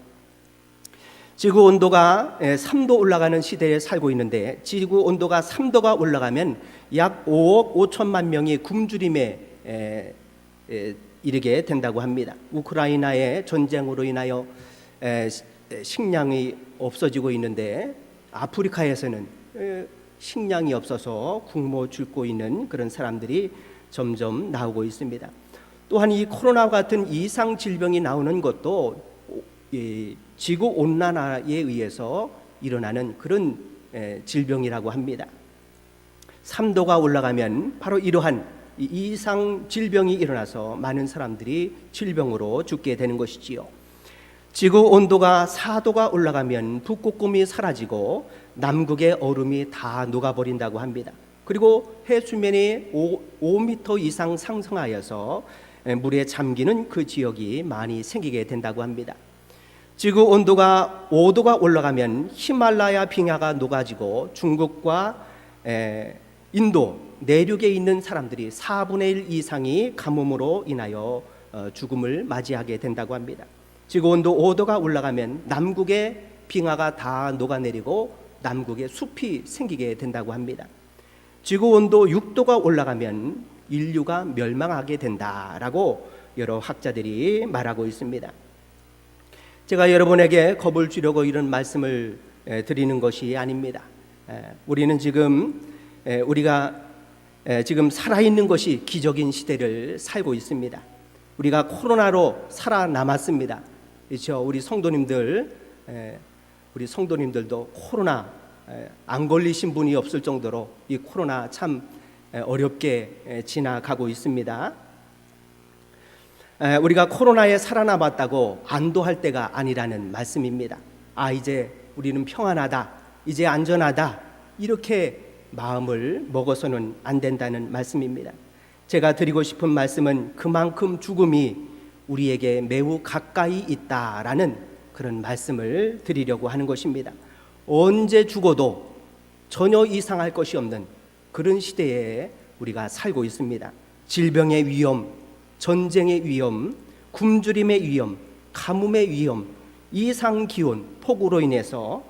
지구 온도가 3도 올라가는 시대에 살고 있는데, 지구 온도가 3도가 올라가면 약 5억 5천만 명이 굶주림에 이르게 된다고 합니다. 우크라이나의 전쟁으로 인하여 식량이 없어지고 있는데, 아프리카에서는 식량이 없어서 굶어 죽고 있는 그런 사람들이 점점 나오고 있습니다. 또한 이 코로나 같은 이상 질병이 나오는 것도 지구 온난화에 의해서 일어나는 그런 질병이라고 합니다. 3도가 올라가면 바로 이러한 이상 질병이 일어나서 많은 사람들이 질병으로 죽게 되는 것이지요. 지구 온도가 4도가 올라가면 북극곰이 사라지고 남극의 얼음이 다 녹아버린다고 합니다. 그리고 해수면이 5m 이상 상승하여서 물에 잠기는 그 지역이 많이 생기게 된다고 합니다. 지구 온도가 5도가 올라가면 히말라야 빙하가 녹아지고 중국과 인도 내륙에 있는 사람들이 4분의 1 이상이 가뭄으로 인하여 죽음을 맞이하게 된다고 합니다. 지구 온도 5도가 올라가면 남극의 빙하가 다 녹아내리고 남극에 숲이 생기게 된다고 합니다. 지구 온도 6도가 올라가면 인류가 멸망하게 된다라고 여러 학자들이 말하고 있습니다. 제가 여러분에게 겁을 주려고 이런 말씀을 드리는 것이 아닙니다. 우리는 우리가 지금 살아있는 것이 기적인 시대를 살고 있습니다. 우리가 코로나로 살아남았습니다. 그렇죠? 우리 성도님들도 코로나 안 걸리신 분이 없을 정도로 이 코로나 참 어렵게 지나가고 있습니다. 우리가 코로나에 살아남았다고 안도할 때가 아니라는 말씀입니다. 이제 우리는 평안하다, 이제 안전하다, 이렇게 마음을 먹어서는 안 된다는 말씀입니다. 제가 드리고 싶은 말씀은 그만큼 죽음이 우리에게 매우 가까이 있다라는 그런 말씀을 드리려고 하는 것입니다. 언제 죽어도 전혀 이상할 것이 없는 그런 시대에 우리가 살고 있습니다. 질병의 위험, 전쟁의 위험, 굶주림의 위험, 가뭄의 위험, 이상 기온, 폭우로 인해서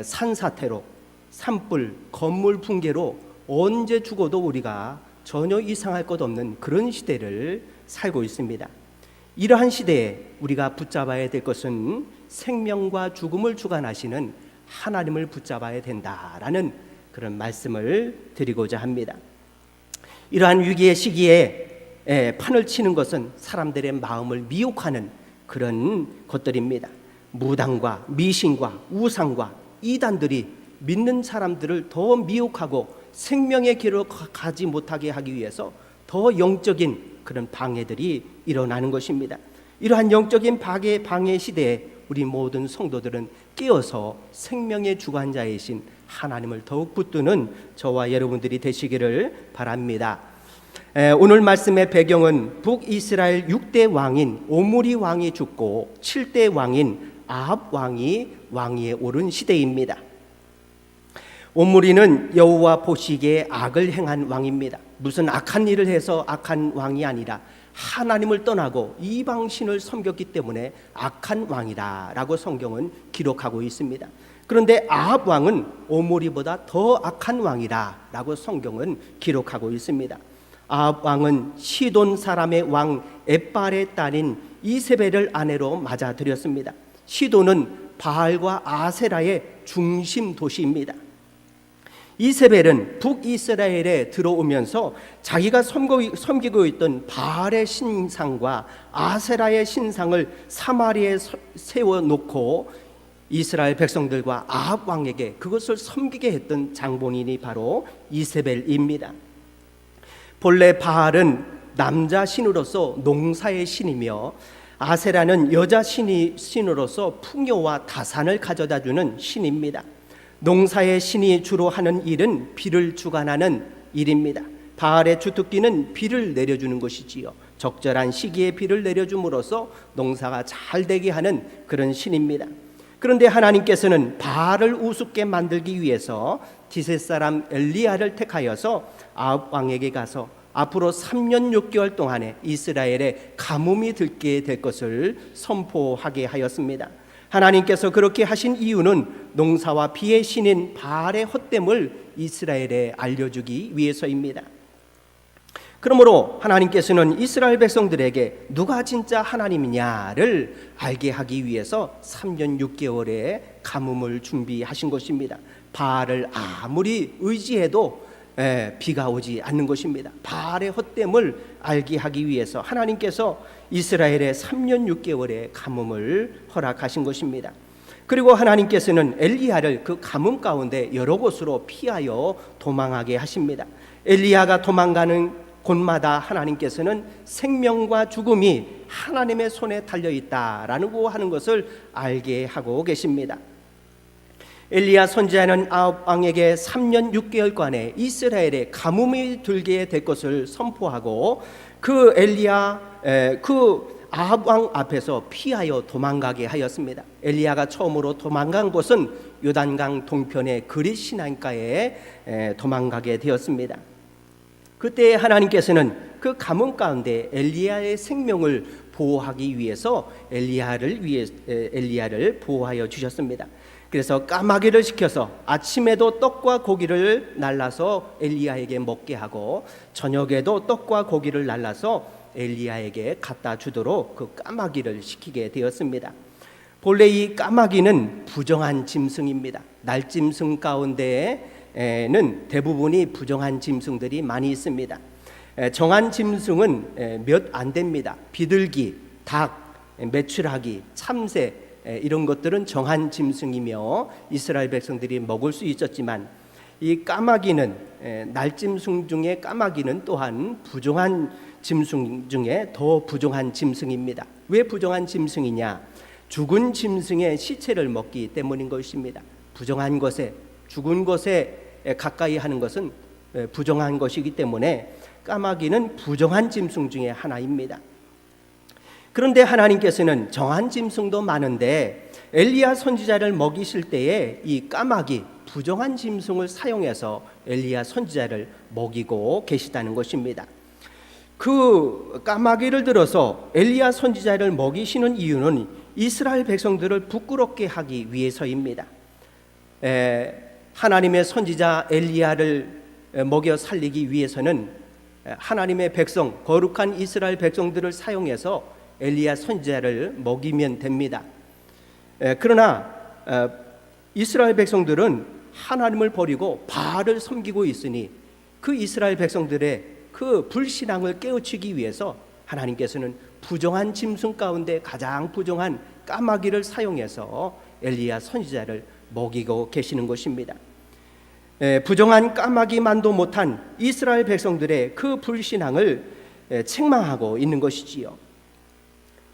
산사태로, 산불, 건물 붕괴로 언제 죽어도 우리가 전혀 이상할 것 없는 그런 시대를 살고 있습니다. 이러한 시대에 우리가 붙잡아야 될 것은 생명과 죽음을 주관하시는 하나님을 붙잡아야 된다라는 그런 말씀을 드리고자 합니다. 이러한 위기의 시기에 판을 치는 것은 사람들의 마음을 미혹하는 그런 것들입니다. 무당과 미신과 우상과 이단들이 믿는 사람들을 더 미혹하고 생명의 길로 가지 못하게 하기 위해서 더 영적인 그런 방해들이 일어나는 것입니다. 이러한 영적인 방해 시대에 우리 모든 성도들은 깨어서 생명의 주관자이신 하나님을 더욱 붙드는 저와 여러분들이 되시기를 바랍니다. 오늘 말씀의 배경은 북이스라엘 6대 왕인 오므리 왕이 죽고 7대 왕인 아합 왕이 왕위에 오른 시대입니다. 오므리는 여호와 보시기에 악을 행한 왕입니다. 무슨 악한 일을 해서 악한 왕이 아니라 하나님을 떠나고 이방신을 섬겼기 때문에 악한 왕이라고 성경은 기록하고 있습니다. 그런데 아합 왕은 오므리보다 더 악한 왕이라고 성경은 기록하고 있습니다. 아합 왕은 시돈 사람의 왕 엣발의 딸인 이세벨을 아내로 맞아들였습니다. 시돈은 바알과 아세라의 중심 도시입니다. 이세벨은 북이스라엘에 들어오면서 자기가 섬기고 있던 바알의 신상과 아세라의 신상을 사마리아에 세워놓고 이스라엘 백성들과 아합 왕에게 그것을 섬기게 했던 장본인이 바로 이세벨입니다. 본래 바알은 남자 신으로서 농사의 신이며 아세라는 여자 신으로서 풍요와 다산을 가져다주는 신입니다. 농사의 신이 주로 하는 일은 비를 주관하는 일입니다. 바알의 주특기는 비를 내려주는 것이지요. 적절한 시기에 비를 내려줌으로써 농사가 잘 되게 하는 그런 신입니다. 그런데 하나님께서는 바알을 우습게 만들기 위해서 디셋 사람 엘리야를 택하여서 아합 왕에게 가서 앞으로 3년 6개월 동안에 이스라엘에 가뭄이 들게 될 것을 선포하게 하였습니다. 하나님께서 그렇게 하신 이유는 농사와 비의 신인 바알의 헛됨을 이스라엘에 알려주기 위해서입니다. 그러므로 하나님께서는 이스라엘 백성들에게 누가 진짜 하나님이냐를 알게 하기 위해서 3년 6개월의 가뭄을 준비하신 것입니다. 바알을 아무리 의지해도 비가 오지 않는 것입니다. 바알의 헛됨을 알게 하기 위해서 하나님께서 이스라엘에 3년 6개월의 가뭄을 허락하신 것입니다. 그리고 하나님께서는 엘리야를 그 가뭄 가운데 여러 곳으로 피하여 도망하게 하십니다. 엘리야가 도망가는 곳마다 하나님께서는 생명과 죽음이 하나님의 손에 달려있다라는 하는 것을 알게 하고 계십니다. 엘리야 선지자는 아합 왕에게 3년 6개월간의 이스라엘에 가뭄이 들게 될 것을 선포하고 그 아합 왕 앞에서 피하여 도망가게 하였습니다. 엘리야가 처음으로 도망간 곳은 요단강 동편의 그릿 시냇가에 도망가게 되었습니다. 그때 하나님께서는 그 가뭄 가운데 엘리야의 생명을 보호하기 위해서 엘리야를 보호하여 주셨습니다. 그래서 까마귀를 시켜서 아침에도 떡과 고기를 날라서 엘리야에게 먹게 하고 저녁에도 떡과 고기를 날라서 엘리야에게 갖다 주도록 그 까마귀를 시키게 되었습니다. 본래 이 까마귀는 부정한 짐승입니다. 날짐승 가운데에는 대부분이 부정한 짐승들이 많이 있습니다. 정한 짐승은 몇 안 됩니다. 비둘기, 닭, 메추라기, 참새 이런 것들은 정한 짐승이며 이스라엘 백성들이 먹을 수 있었지만 이 까마귀는 날짐승 중에 까마귀는 또한 부정한 짐승 중에 더 부정한 짐승입니다. 왜 부정한 짐승이냐? 죽은 짐승의 시체를 먹기 때문인 것입니다. 부정한 것에 죽은 것에 가까이 하는 것은 부정한 것이기 때문에 까마귀는 부정한 짐승 중에 하나입니다. 그런데 하나님께서는 정한 짐승도 많은데 엘리야 선지자를 먹이실 때에 이 까마귀 부정한 짐승을 사용해서 엘리야 선지자를 먹이고 계시다는 것입니다. 그 까마귀를 들어서 엘리야 선지자를 먹이시는 이유는 이스라엘 백성들을 부끄럽게 하기 위해서입니다. 하나님의 선지자 엘리야를 먹여 살리기 위해서는 하나님의 백성, 거룩한 이스라엘 백성들을 사용해서 엘리야 선지자를 먹이면 됩니다. 그러나 이스라엘 백성들은 하나님을 버리고 바알을 섬기고 있으니 그 이스라엘 백성들의 그 불신앙을 깨우치기 위해서 하나님께서는 부정한 짐승 가운데 가장 부정한 까마귀를 사용해서 엘리야 선지자를 먹이고 계시는 것입니다. 부정한 까마귀만도 못한 이스라엘 백성들의 그 불신앙을 책망하고 있는 것이지요.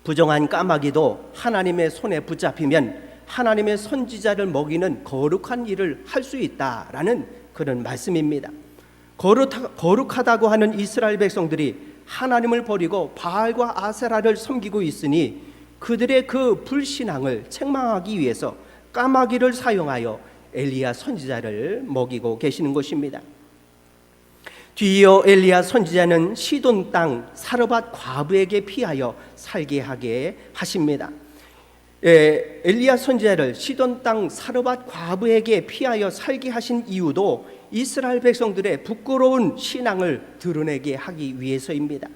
부정한 까마귀도 하나님의 손에 붙잡히면 하나님의 선지자를 먹이는 거룩한 일을 할 수 있다라는 그런 말씀입니다. 거룩하다고 하는 이스라엘 백성들이 하나님을 버리고 바알과 아세라를 섬기고 있으니 그들의 그 불신앙을 책망하기 위해서 까마귀를 사용하여 엘리야 선지자를 먹이고 계시는 것입니다. 뒤이어 엘리야 선지자는 시돈 땅 사르밧 과부에게 피하여 살게 하게 하십니다. 엘리야 선지자를 시돈 땅 사르밧 과부에게 피하여 살게 하신 이유도 이스라엘 백성들의 부끄러운 신앙을 드러내게 하기 위해서입니다.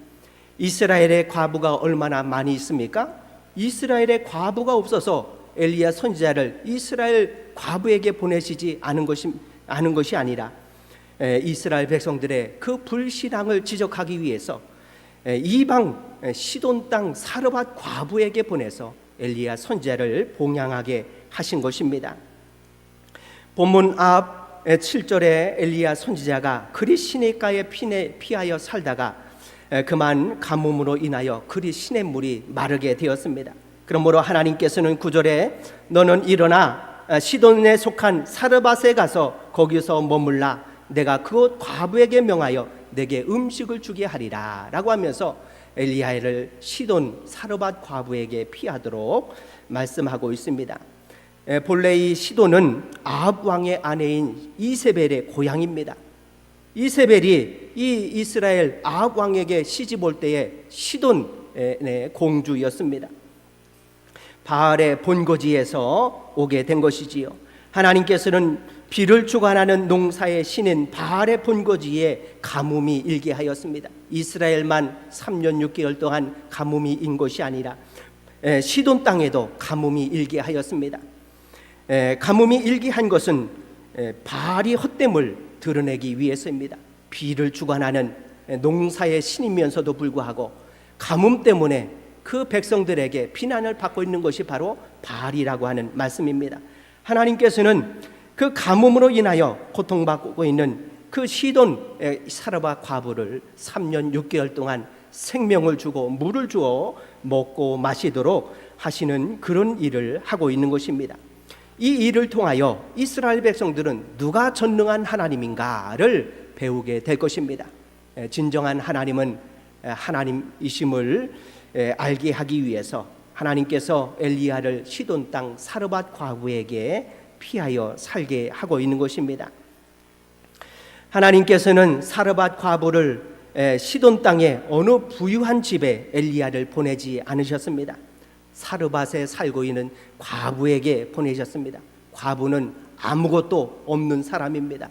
이스라엘의 과부가 얼마나 많이 있습니까? 이스라엘의 과부가 없어서 엘리야 선지자를 이스라엘 과부에게 보내시지 않은 것이 아니라 이스라엘 백성들의 그 불신앙을 지적하기 위해서 이방 시돈 땅 사르밧 과부에게 보내서 엘리야 선지자를 봉양하게 하신 것입니다. 본문 앞 7절에 엘리야 선지자가 그릿 시냇가에 피하여 살다가 그만 가뭄으로 인하여 그릿 시냇물이 마르게 되었습니다. 그러므로 하나님께서는 9절에 너는 일어나 시돈에 속한 사르밧에 가서 거기서 머물라. 내가 그곳 과부에게 명하여 내게 음식을 주게 하리라 라고 하면서 엘리야를 시돈 사르밧 과부에게 피하도록 말씀하고 있습니다. 본래 이 시돈은 아합 왕의 아내인 이세벨의 고향입니다. 이세벨이 이 이스라엘 아합 왕에게 시집 올 때에 시돈의 공주였습니다. 바알의 본거지에서 오게 된 것이지요. 하나님께서는 비를 주관하는 농사의 신인 바알의 본거지에 가뭄이 일게 하였습니다. 이스라엘만 3년 6개월 동안 가뭄이 인 것이 아니라 시돈 땅에도 가뭄이 일게 하였습니다. 가뭄이 일게 한 것은 바알이 헛됨을 드러내기 위해서입니다. 비를 주관하는 농사의 신이면서도 불구하고 가뭄 때문에 그 백성들에게 비난을 받고 있는 것이 바로 바알이라고 하는 말씀입니다. 하나님께서는 그 가뭄으로 인하여 고통받고 있는 그 시돈 사르밧 과부를 3년 6개월 동안 생명을 주고 물을 주어 먹고 마시도록 하시는 그런 일을 하고 있는 것입니다. 이 일을 통하여 이스라엘 백성들은 누가 전능한 하나님인가를 배우게 될 것입니다. 진정한 하나님은 하나님이심을 알게 하기 위해서 하나님께서 엘리야를 시돈 땅 사르밧 과부에게 피하여 살게 하고 있는 것입니다. 하나님께서는 사르밧 과부를 시돈 땅의 어느 부유한 집에 엘리야를 보내지 않으셨습니다. 사르밧에 살고 있는 과부에게 보내셨습니다. 과부는 아무것도 없는 사람입니다.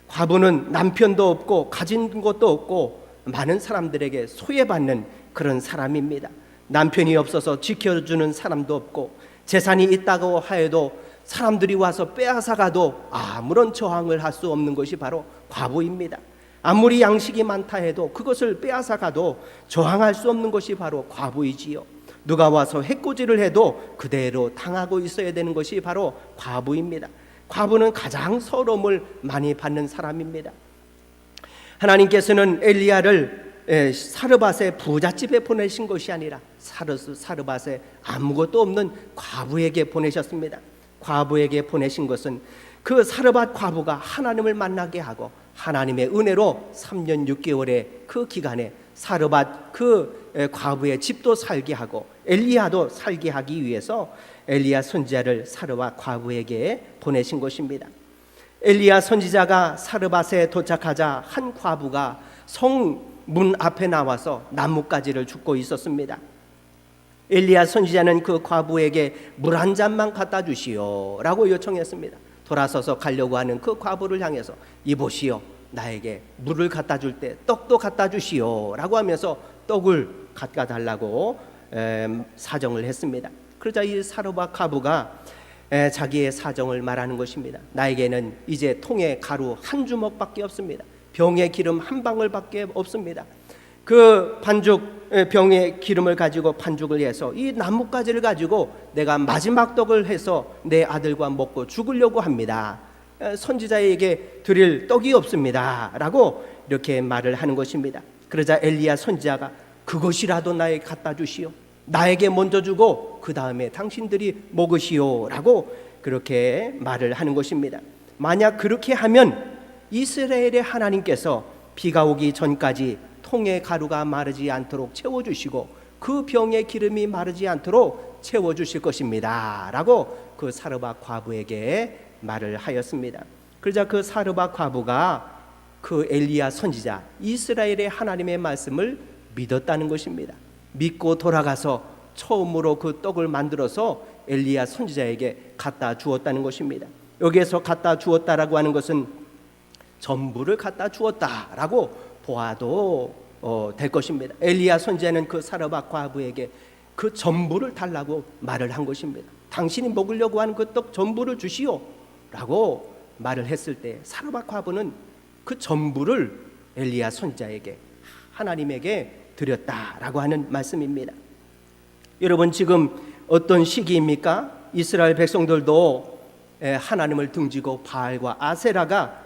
과부는 남편도 없고 가진 것도 없고 많은 사람들에게 소외받는 그런 사람입니다. 남편이 없어서 지켜주는 사람도 없고 재산이 있다고 하여도 사람들이 와서 빼앗아가도 아무런 저항을 할 수 없는 것이 바로 과부입니다. 아무리 양식이 많다 해도 그것을 빼앗아가도 저항할 수 없는 것이 바로 과부이지요. 누가 와서 해코지를 해도 그대로 당하고 있어야 되는 것이 바로 과부입니다. 과부는 가장 서러움을 많이 받는 사람입니다. 하나님께서는 엘리야를 사르밧의 부잣집에 보내신 것이 아니라 사르밧에 아무것도 없는 과부에게 보내셨습니다. 과부에게 보내신 것은 그 사르밧 과부가 하나님을 만나게 하고 하나님의 은혜로 3년 6개월의 그 기간에 사르밧 그 과부의 집도 살게 하고 엘리야도 살게 하기 위해서 엘리야 선지자를 사르밧 과부에게 보내신 것입니다. 엘리야 선지자가 사르밧에 도착하자 한 과부가 성문 앞에 나와서 나뭇가지를 줍고 있었습니다. 엘리야 선지자는 그 과부에게 물 한 잔만 갖다 주시오 라고 요청했습니다. 돌아서서 가려고 하는 그 과부를 향해서 이보시오, 나에게 물을 갖다 줄 때 떡도 갖다 주시오 라고 하면서 떡을 갖다 달라고 사정을 했습니다. 그러자 이 사르밧 과부가 자기의 사정을 말하는 것입니다. 나에게는 이제 통에 가루 한 주먹밖에 없습니다. 병에 기름 한 방울밖에 없습니다. 그 반죽 병에 기름을 가지고 반죽을 해서 이 나뭇가지를 가지고 내가 마지막 떡을 해서 내 아들과 먹고 죽으려고 합니다. 선지자에게 드릴 떡이 없습니다 라고 이렇게 말을 하는 것입니다. 그러자 엘리야 선지자가 그것이라도 나에게 갖다 주시오, 나에게 먼저 주고 그 다음에 당신들이 먹으시오 라고 그렇게 말을 하는 것입니다. 만약 그렇게 하면 이스라엘의 하나님께서 비가 오기 전까지 통의 가루가 마르지 않도록 채워주시고 그 병의 기름이 마르지 않도록 채워주실 것입니다 라고 그 사르밧 과부에게 말을 하였습니다. 그러자 그 사르밧 과부가 그 엘리야 선지자 이스라엘의 하나님의 말씀을 믿었다는 것입니다. 믿고 돌아가서 처음으로 그 떡을 만들어서 엘리야 선지자에게 갖다 주었다는 것입니다. 여기에서 갖다 주었다라고 하는 것은 전부를 갖다 주었다라고 보아도 될 것입니다. 엘리야 선지자는 그 사르밧 과부에게 그 전부를 달라고 말을 한 것입니다. 당신이 먹으려고 하는 그 떡 전부를 주시오 라고 말을 했을 때 사르밧 과부는 그 전부를 엘리야 선지자에게 하나님에게 드렸다라고 하는 말씀입니다. 여러분, 지금 어떤 시기입니까? 이스라엘 백성들도 하나님을 등지고 바알과 아세라가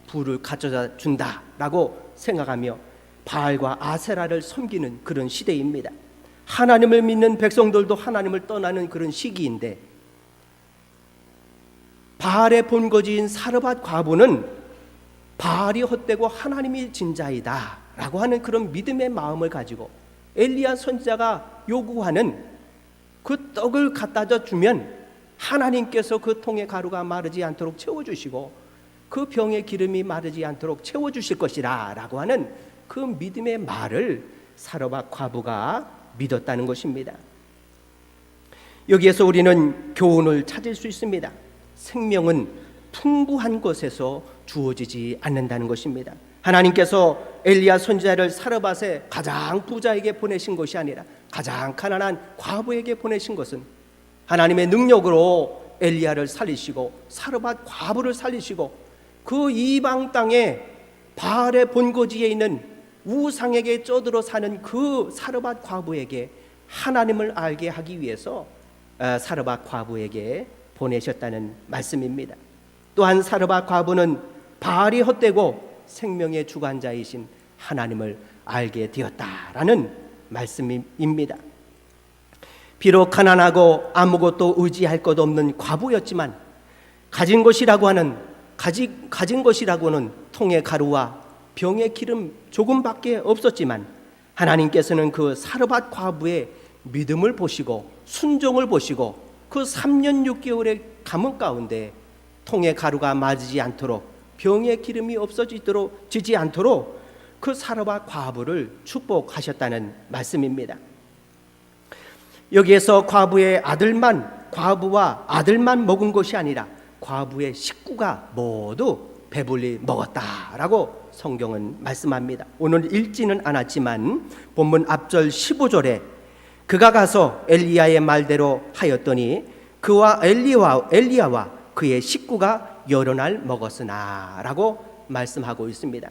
부를 가져다 준다라고 생각하며 바알과 아세라를 섬기는 그런 시대입니다. 하나님을 믿는 백성들도 하나님을 떠나는 그런 시기인데 바알의 본거지인 사르밧 과부는 바알이 헛되고 하나님이 진자이다 라고 하는 그런 믿음의 마음을 가지고 엘리야 선지자가 요구하는 그 떡을 갖다줘 주면 하나님께서 그 통의 가루가 마르지 않도록 채워주시고 그 병의 기름이 마르지 않도록 채워주실 것이라 라고 하는 그 믿음의 말을 사르밧 과부가 믿었다는 것입니다. 여기에서 우리는 교훈을 찾을 수 있습니다. 생명은 풍부한 곳에서 주어지지 않는다는 것입니다. 하나님께서 엘리야 선지자를 사르밧의 가장 부자에게 보내신 것이 아니라 가장 가난한 과부에게 보내신 것은 하나님의 능력으로 엘리야를 살리시고 사르밧 과부를 살리시고 그 이방 땅에 바알의 본거지에 있는 우상에게 쩌들어 사는 그 사르밧 과부에게 하나님을 알게 하기 위해서 사르밧 과부에게 보내셨다는 말씀입니다. 또한 사르밧 과부는 바알이 헛되고 생명의 주관자이신 하나님을 알게 되었다라는 말씀입니다. 비록 가난하고 아무것도 의지할 것 없는 과부였지만 가진 것이라고는 통의 가루와 병의 기름 조금밖에 없었지만 하나님께서는 그 사르밧 과부의 믿음을 보시고 순종을 보시고 그 3년 6개월의 가뭄 가운데 통의 가루가 맞지 않도록 병의 기름이 없어지지 않도록 그 사르밧 과부를 축복하셨다는 말씀입니다. 여기에서 과부와 아들만 먹은 것이 아니라 과부의 식구가 모두 배불리 먹었다라고 성경은 말씀합니다. 오늘 읽지는 않았지만 본문 앞절 15절에 그가 가서 엘리야의 말대로 하였더니 그와 엘리야와 그의 식구가 여러 날 먹었으나 라고 말씀하고 있습니다.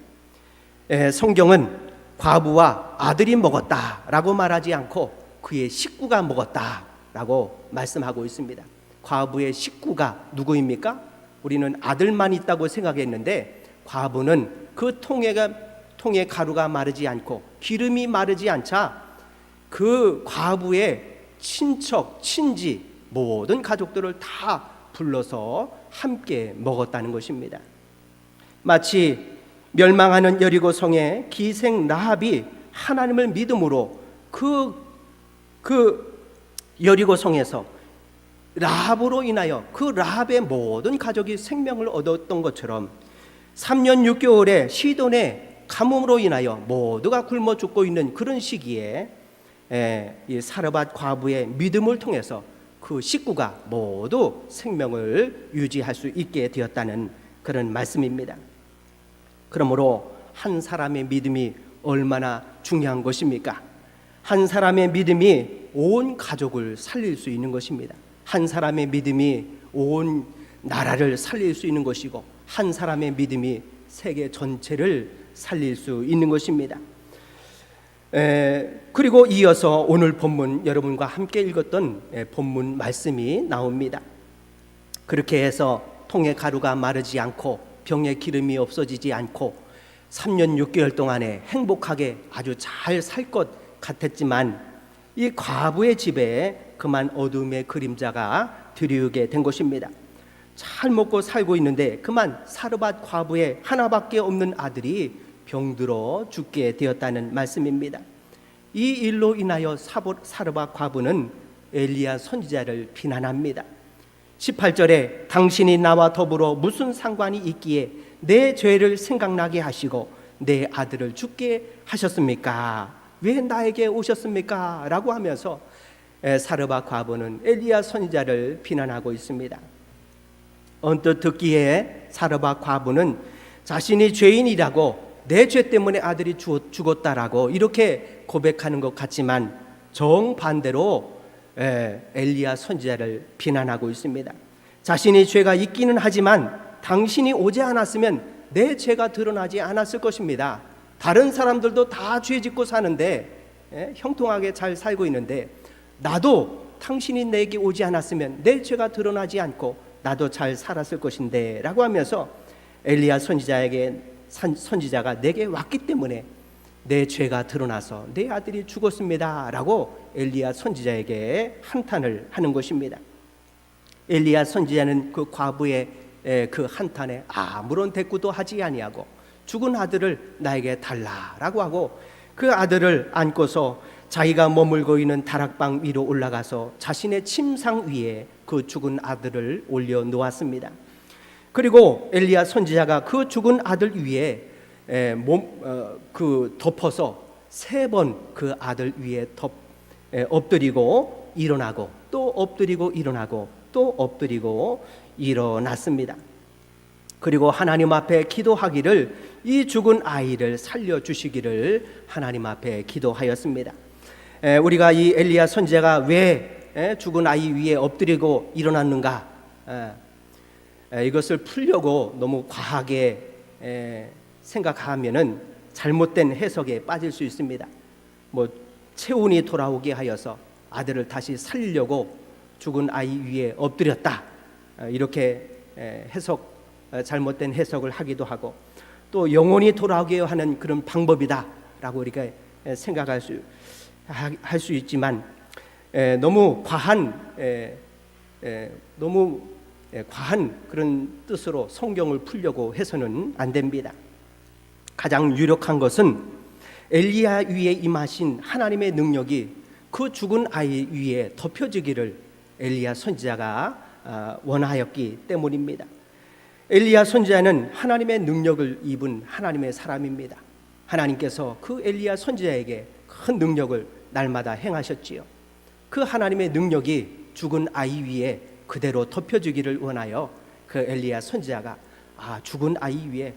성경은 과부와 아들이 먹었다라고 말하지 않고 그의 식구가 먹었다라고 말씀하고 있습니다. 과부의 식구가 누구입니까? 우리는 아들만 있다고 생각했는데 과부는 그 통의 가루가 마르지 않고 기름이 마르지 않자 그 과부의 친척, 친지 모든 가족들을 다 불러서 함께 먹었다는 것입니다. 마치 멸망하는 여리고 성의 기생 라합이 하나님을 믿음으로 그 여리고 성에서 라합으로 인하여 그 라합의 모든 가족이 생명을 얻었던 것처럼 3년 6개월의 시돈의 가뭄으로 인하여 모두가 굶어 죽고 있는 그런 시기에 이 사르밧 과부의 믿음을 통해서 그 식구가 모두 생명을 유지할 수 있게 되었다는 그런 말씀입니다. 그러므로 한 사람의 믿음이 얼마나 중요한 것입니까? 한 사람의 믿음이 온 가족을 살릴 수 있는 것입니다. 한 사람의 믿음이 온 나라를 살릴 수 있는 것이고 한 사람의 믿음이 세계 전체를 살릴 수 있는 것입니다. 그리고 이어서 오늘 본문 여러분과 함께 읽었던 본문 말씀이 나옵니다. 그렇게 해서 통의 가루가 마르지 않고 병의 기름이 없어지지 않고 3년 6개월 동안에 행복하게 아주 잘 살 것 같았지만 이 과부의 집에 그만 어둠의 그림자가 드리우게 된 것입니다. 잘 먹고 살고 있는데 그만 사르밧 과부의 하나밖에 없는 아들이 병들어 죽게 되었다는 말씀입니다. 이 일로 인하여 사르밧 과부는 엘리야 선지자를 비난합니다. 18절에 당신이 나와 더불어 무슨 상관이 있기에 내 죄를 생각나게 하시고 내 아들을 죽게 하셨습니까? 왜 나에게 오셨습니까? 라고 하면서 사르밧 과부는 엘리야 선지자를 비난하고 있습니다. 언뜻 듣기에 사르밧 과부는 자신이 죄인이라고 내 죄 때문에 아들이 죽었다라고 이렇게 고백하는 것 같지만 정반대로 엘리야 선지자를 비난하고 있습니다. 자신이 죄가 있기는 하지만 당신이 오지 않았으면 내 죄가 드러나지 않았을 것입니다. 다른 사람들도 다 죄 짓고 사는데 형통하게 잘 살고 있는데 나도 당신이 내게 오지 않았으면 내 죄가 드러나지 않고 나도 잘 살았을 것인데 라고 하면서 엘리야 선지자가 내게 왔기 때문에 내 죄가 드러나서 내 아들이 죽었습니다 라고 엘리야 선지자에게 한탄을 하는 것입니다. 엘리야 선지자는 그 과부의 그 한탄에 아무런 대꾸도 하지 아니하고 죽은 아들을 나에게 달라라고 하고 그 아들을 안고서 자기가 머물고 있는 다락방 위로 올라가서 자신의 침상 위에 그 죽은 아들을 올려 놓았습니다. 그리고 엘리야 선지자가 그 죽은 아들 위에 덮어서 3번 그 아들 위에 엎드리고 일어나고 또 엎드리고 일어나고 또 엎드리고 일어났습니다. 그리고 하나님 앞에 기도하기를 이 죽은 아이를 살려주시기를 하나님 앞에 기도하였습니다. 우리가 이 엘리야 선지자가 왜 죽은 아이 위에 엎드리고 일어났는가, 이것을 풀려고 너무 과하게 생각하면은 잘못된 해석에 빠질 수 있습니다. 뭐 체온이 돌아오게 하여서 아들을 다시 살리려고 죽은 아이 위에 엎드렸다, 이렇게 잘못된 해석을 하기도 하고, 또 영혼이 돌아오게 하는 그런 방법이다라고 우리가 생각할 수 있지만, 너무 과한 그런 뜻으로 성경을 풀려고 해서는 안 됩니다. 가장 유력한 것은 엘리야 위에 임하신 하나님의 능력이 그 죽은 아이 위에 덮여지기를 엘리야 선지자가 원하였기 때문입니다. 엘리야 선지자는 하나님의 능력을 입은 하나님의 사람입니다. 하나님께서 그 엘리야 선지자에게 큰 능력을 날마다 행하셨지요. 그 하나님의 능력이 죽은 아이 위에 그대로 덮여지기를 원하여 그 엘리야 선지자가 죽은 아이 위에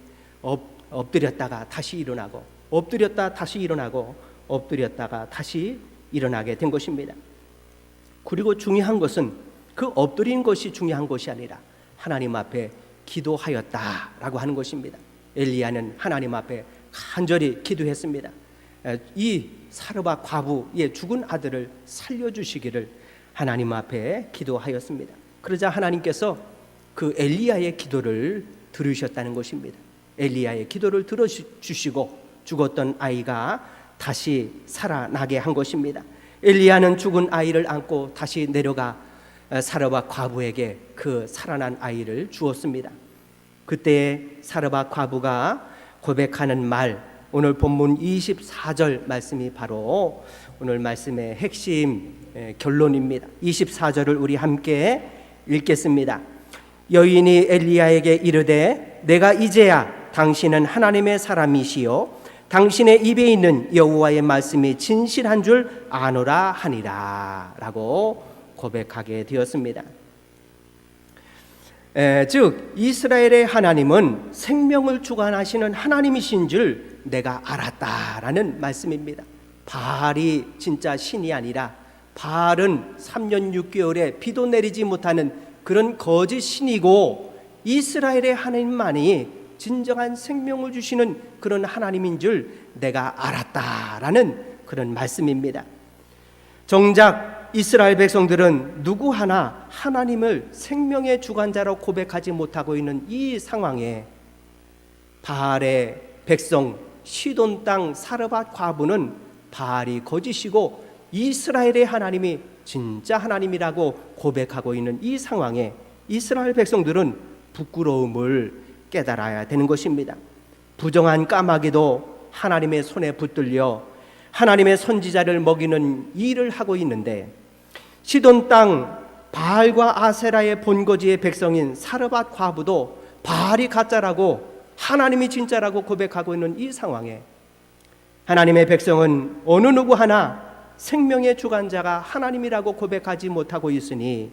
엎드렸다가 다시 일어나고 엎드렸다 다시 일어나고 엎드렸다가 다시 일어나게 된 것입니다. 그리고 중요한 것은 그 엎드린 것이 중요한 것이 아니라 하나님 앞에 기도하였다라고 하는 것입니다. 엘리야는 하나님 앞에 간절히 기도했습니다. 이 사르밧 과부의 죽은 아들을 살려주시기를 하나님 앞에 기도하였습니다. 그러자 하나님께서 그 엘리야의 기도를 들으셨다는 것입니다. 엘리야의 기도를 들어주시고 죽었던 아이가 다시 살아나게 한 것입니다. 엘리야는 죽은 아이를 안고 다시 내려가 사르밧 과부에게 그 살아난 아이를 주었습니다. 그때 사르밧 과부가 고백하는 말, 오늘 본문 24절 말씀이 바로 오늘 말씀의 핵심 결론입니다. 24절을 우리 함께 읽겠습니다. 여인이 엘리야에게 이르되 내가 이제야 당신은 하나님의 사람이시요 당신의 입에 있는 여호와의 말씀이 진실한 줄 아노라 하니라 라고 고백하게 되었습니다. 즉 이스라엘의 하나님은 생명을 주관하시는 하나님이신 줄 내가 알았다라는 말씀입니다. 바알이 진짜 신이 아니라 바알은 3년 6개월에 비도 내리지 못하는 그런 거짓 신이고 이스라엘의 하나님만이 진정한 생명을 주시는 그런 하나님인 줄 내가 알았다라는 그런 말씀입니다. 정작 이스라엘 백성들은 누구 하나 하나님을 생명의 주관자로 고백하지 못하고 있는 이 상황에 바알의 백성 시돈 땅 사르밧 과부는 바알이 거짓이고 이스라엘의 하나님이 진짜 하나님이라고 고백하고 있는 이 상황에 이스라엘 백성들은 부끄러움을 깨달아야 되는 것입니다. 부정한 까마귀도 하나님의 손에 붙들려 하나님의 선지자를 먹이는 일을 하고 있는데 시돈 땅 바알과 아세라의 본거지의 백성인 사르밧 과부도 바알이 가짜라고 하나님이 진짜라고 고백하고 있는 이 상황에 하나님의 백성은 어느 누구 하나 생명의 주관자가 하나님이라고 고백하지 못하고 있으니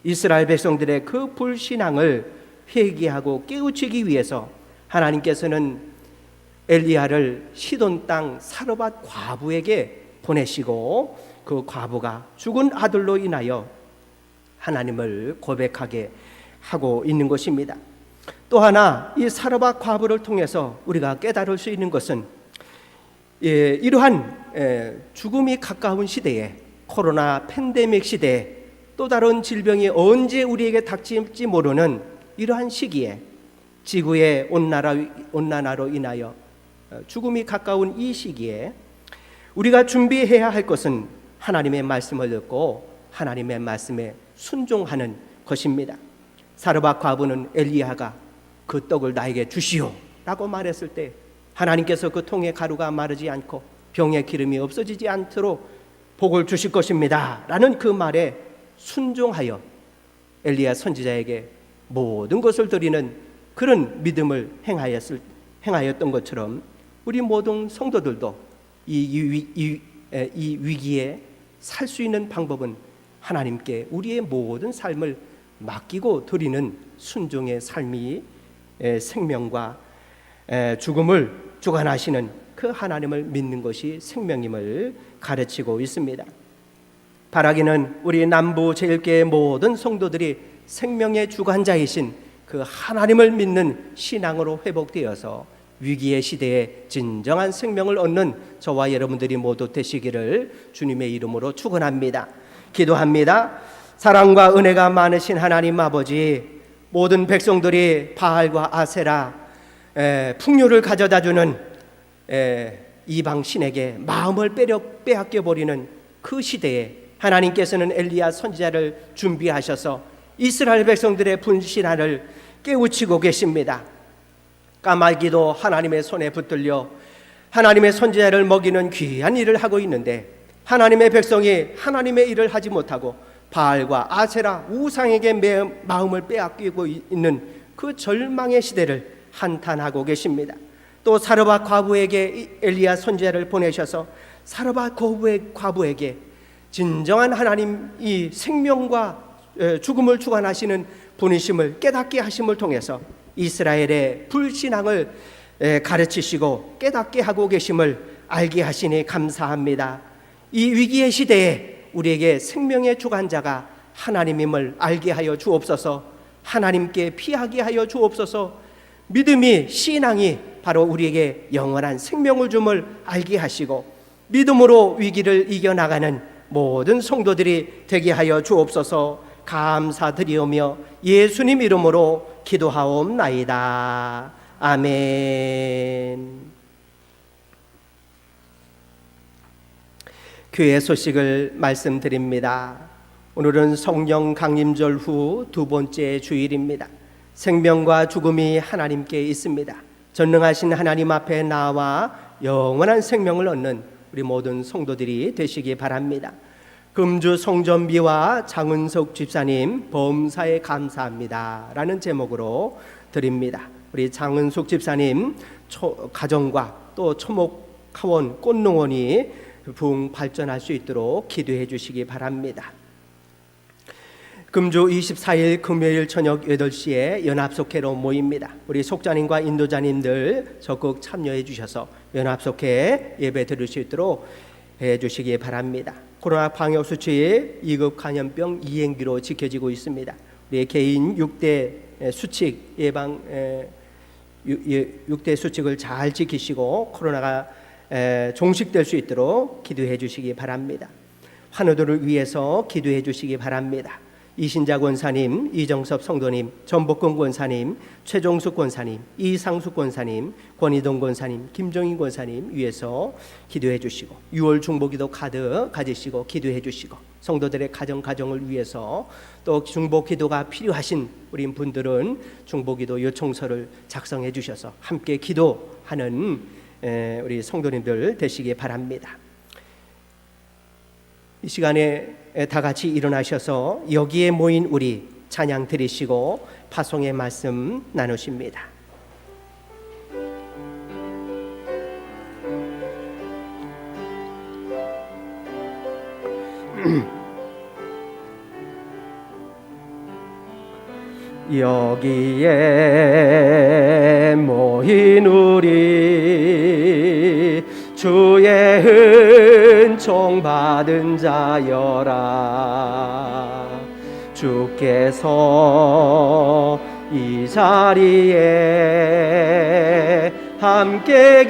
이스라엘 백성들의 그 불신앙을 회개하고 깨우치기 위해서 하나님께서는 엘리야를 시돈 땅 사르밧 과부에게 보내시고 그 과부가 죽은 아들로 인하여 하나님을 고백하게 하고 있는 것입니다. 또 하나 이 사르밧 과부를 통해서 우리가 깨달을 수 있는 것은 이러한 죽음이 가까운 시대에 코로나 팬데믹 시대에 또 다른 질병이 언제 우리에게 닥칠지 모르는 이러한 시기에 지구의 온난화로 인하여 죽음이 가까운 이 시기에 우리가 준비해야 할 것은 하나님의 말씀을 듣고 하나님의 말씀에 순종하는 것입니다. 사르밧 과부는 엘리야가 그 떡을 나에게 주시오 라고 말했을 때 하나님께서 그 통에 가루가 마르지 않고 병에 기름이 없어지지 않도록 복을 주실 것입니다 라는 그 말에 순종하여 엘리야 선지자에게 모든 것을 드리는 그런 믿음을 행하였던 것처럼 우리 모든 성도들도 이 위기에 살 수 있는 방법은 하나님께 우리의 모든 삶을 맡기고 드리는 순종의 삶이 생명과 죽음을 주관하시는 그 하나님을 믿는 것이 생명임을 가르치고 있습니다. 바라기는 우리 남부 제일교회 모든 성도들이 생명의 주관자이신 그 하나님을 믿는 신앙으로 회복되어서 위기의 시대에 진정한 생명을 얻는 저와 여러분들이 모두 되시기를 주님의 이름으로 축원합니다. 기도합니다. 사랑과 은혜가 많으신 하나님 아버지, 모든 백성들이 바알과 아세라 풍요를 가져다주는 이방 신에게 마음을 빼앗겨 버리는 그 시대에 하나님께서는 엘리야 선지자를 준비하셔서 이스라엘 백성들의 분신화를 깨우치고 계십니다. 까마귀도 하나님의 손에 붙들려 하나님의 선지자를 먹이는 귀한 일을 하고 있는데 하나님의 백성이 하나님의 일을 하지 못하고 바알과 아세라 우상에게 마음을 빼앗기고 있는 그 절망의 시대를 한탄하고 계십니다. 또 사르밧 과부에게 엘리야 선지자를 보내셔서 사르밧 과부에게 진정한 하나님 이 생명과 죽음을 주관하시는 분이심을 깨닫게 하심을 통해서 이스라엘의 불신앙을 가르치시고 깨닫게 하고 계심을 알게 하시니 감사합니다. 이 위기의 시대에 우리에게 생명의 주관자가 하나님임을 알게 하여 주옵소서. 하나님께 피하게 하여 주옵소서. 믿음이 신앙이 바로 우리에게 영원한 생명을 줌을 알게 하시고 믿음으로 위기를 이겨나가는 모든 성도들이 되게 하여 주옵소서. 감사드리오며 예수님 이름으로 기도하옵나이다. 아멘. 교회 소식을 말씀드립니다. 오늘은 성령 강림절 후 두 번째 주일입니다. 생명과 죽음이 하나님께 있습니다. 전능하신 하나님 앞에 나와 영원한 생명을 얻는 우리 모든 성도들이 되시기 바랍니다. 금주 성전비와 장은석 집사님 범사에 감사합니다 라는 제목으로 드립니다. 우리 장은숙 집사님 가정과 또 초목하원 꽃농원이 부흥 발전할 수 있도록 기도해 주시기 바랍니다. 금주 24일 금요일 저녁 8시에 연합속회로 모입니다. 우리 속자님과 인도자님들 적극 참여해 주셔서 연합속회 예배 드릴 수 있도록 해 주시기 바랍니다. 코로나 방역수칙 2급 감염병 이행기로 지켜지고 있습니다. 우리 개인 6대 수칙 예방 6대 수칙을 잘 지키시고 코로나가 종식될 수 있도록 기도해 주시기 바랍니다. 환우들을 위해서 기도해 주시기 바랍니다. 이신자 권사님, 이정섭 성도님, 전복근 권사님, 최종숙 권사님, 이상숙 권사님, 권희동 권사님, 김정인 권사님 위해서 기도해 주시고 6월 중보기도 가득 가지시고 기도해 주시고 성도들의 가정을 위해서 또 중보기도가 필요하신 우리 분들은 중보기도 요청서를 작성해 주셔서 함께 기도하는 우리 성도님들 되시기 바랍니다. 이 시간에 다 같이 일어나셔서 여기에 모인 우리 찬양 드리시고 파송의 말씀 나누십니다. 여기에 모인 우리 주의 은총 받은 자여라. 주께서 이 자리에 함께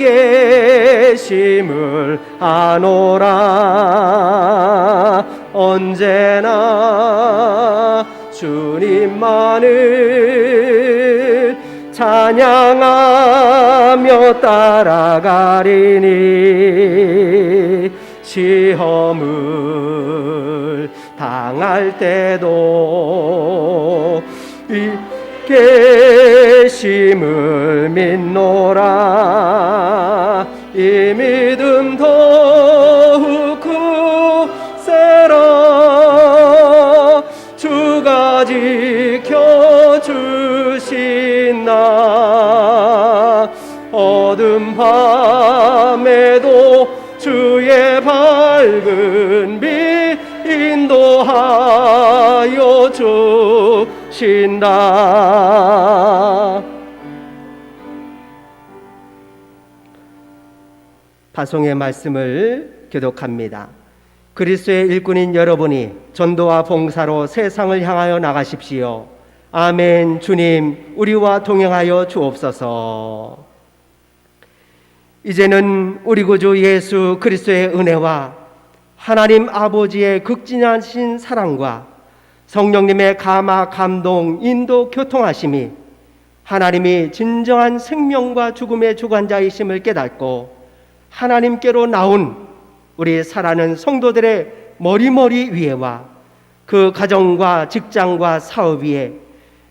계심을 아노라. 언제나 주님만을 찬양하며 따라가리니 시험을 당할 때도 주님을 믿노라. 이 믿음 더욱 굳세라. 주가 지켜주신다. 어둠 밤에도 주의 밝은 빛 인도하여 주신다. 파송의 말씀을 교독합니다. 그리스도의 일꾼인 여러분이 전도와 봉사로 세상을 향하여 나가십시오. 아멘. 주님, 우리와 동행하여 주옵소서. 이제는 우리 구주 예수 그리스도의 은혜와 하나님 아버지의 극진하신 사랑과 성령님의 감화, 감동, 인도, 교통하심이 하나님이 진정한 생명과 죽음의 주관자이심을 깨닫고 하나님께로 나온 우리 사랑하는 성도들의 머리머리 위에와 그 가정과 직장과 사업 위에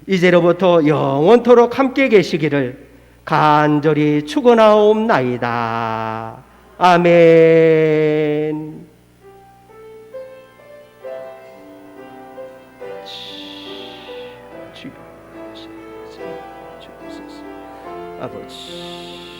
이제로부터 영원토록 함께 계시기를 간절히 축원하옵나이다. 아멘. 아버지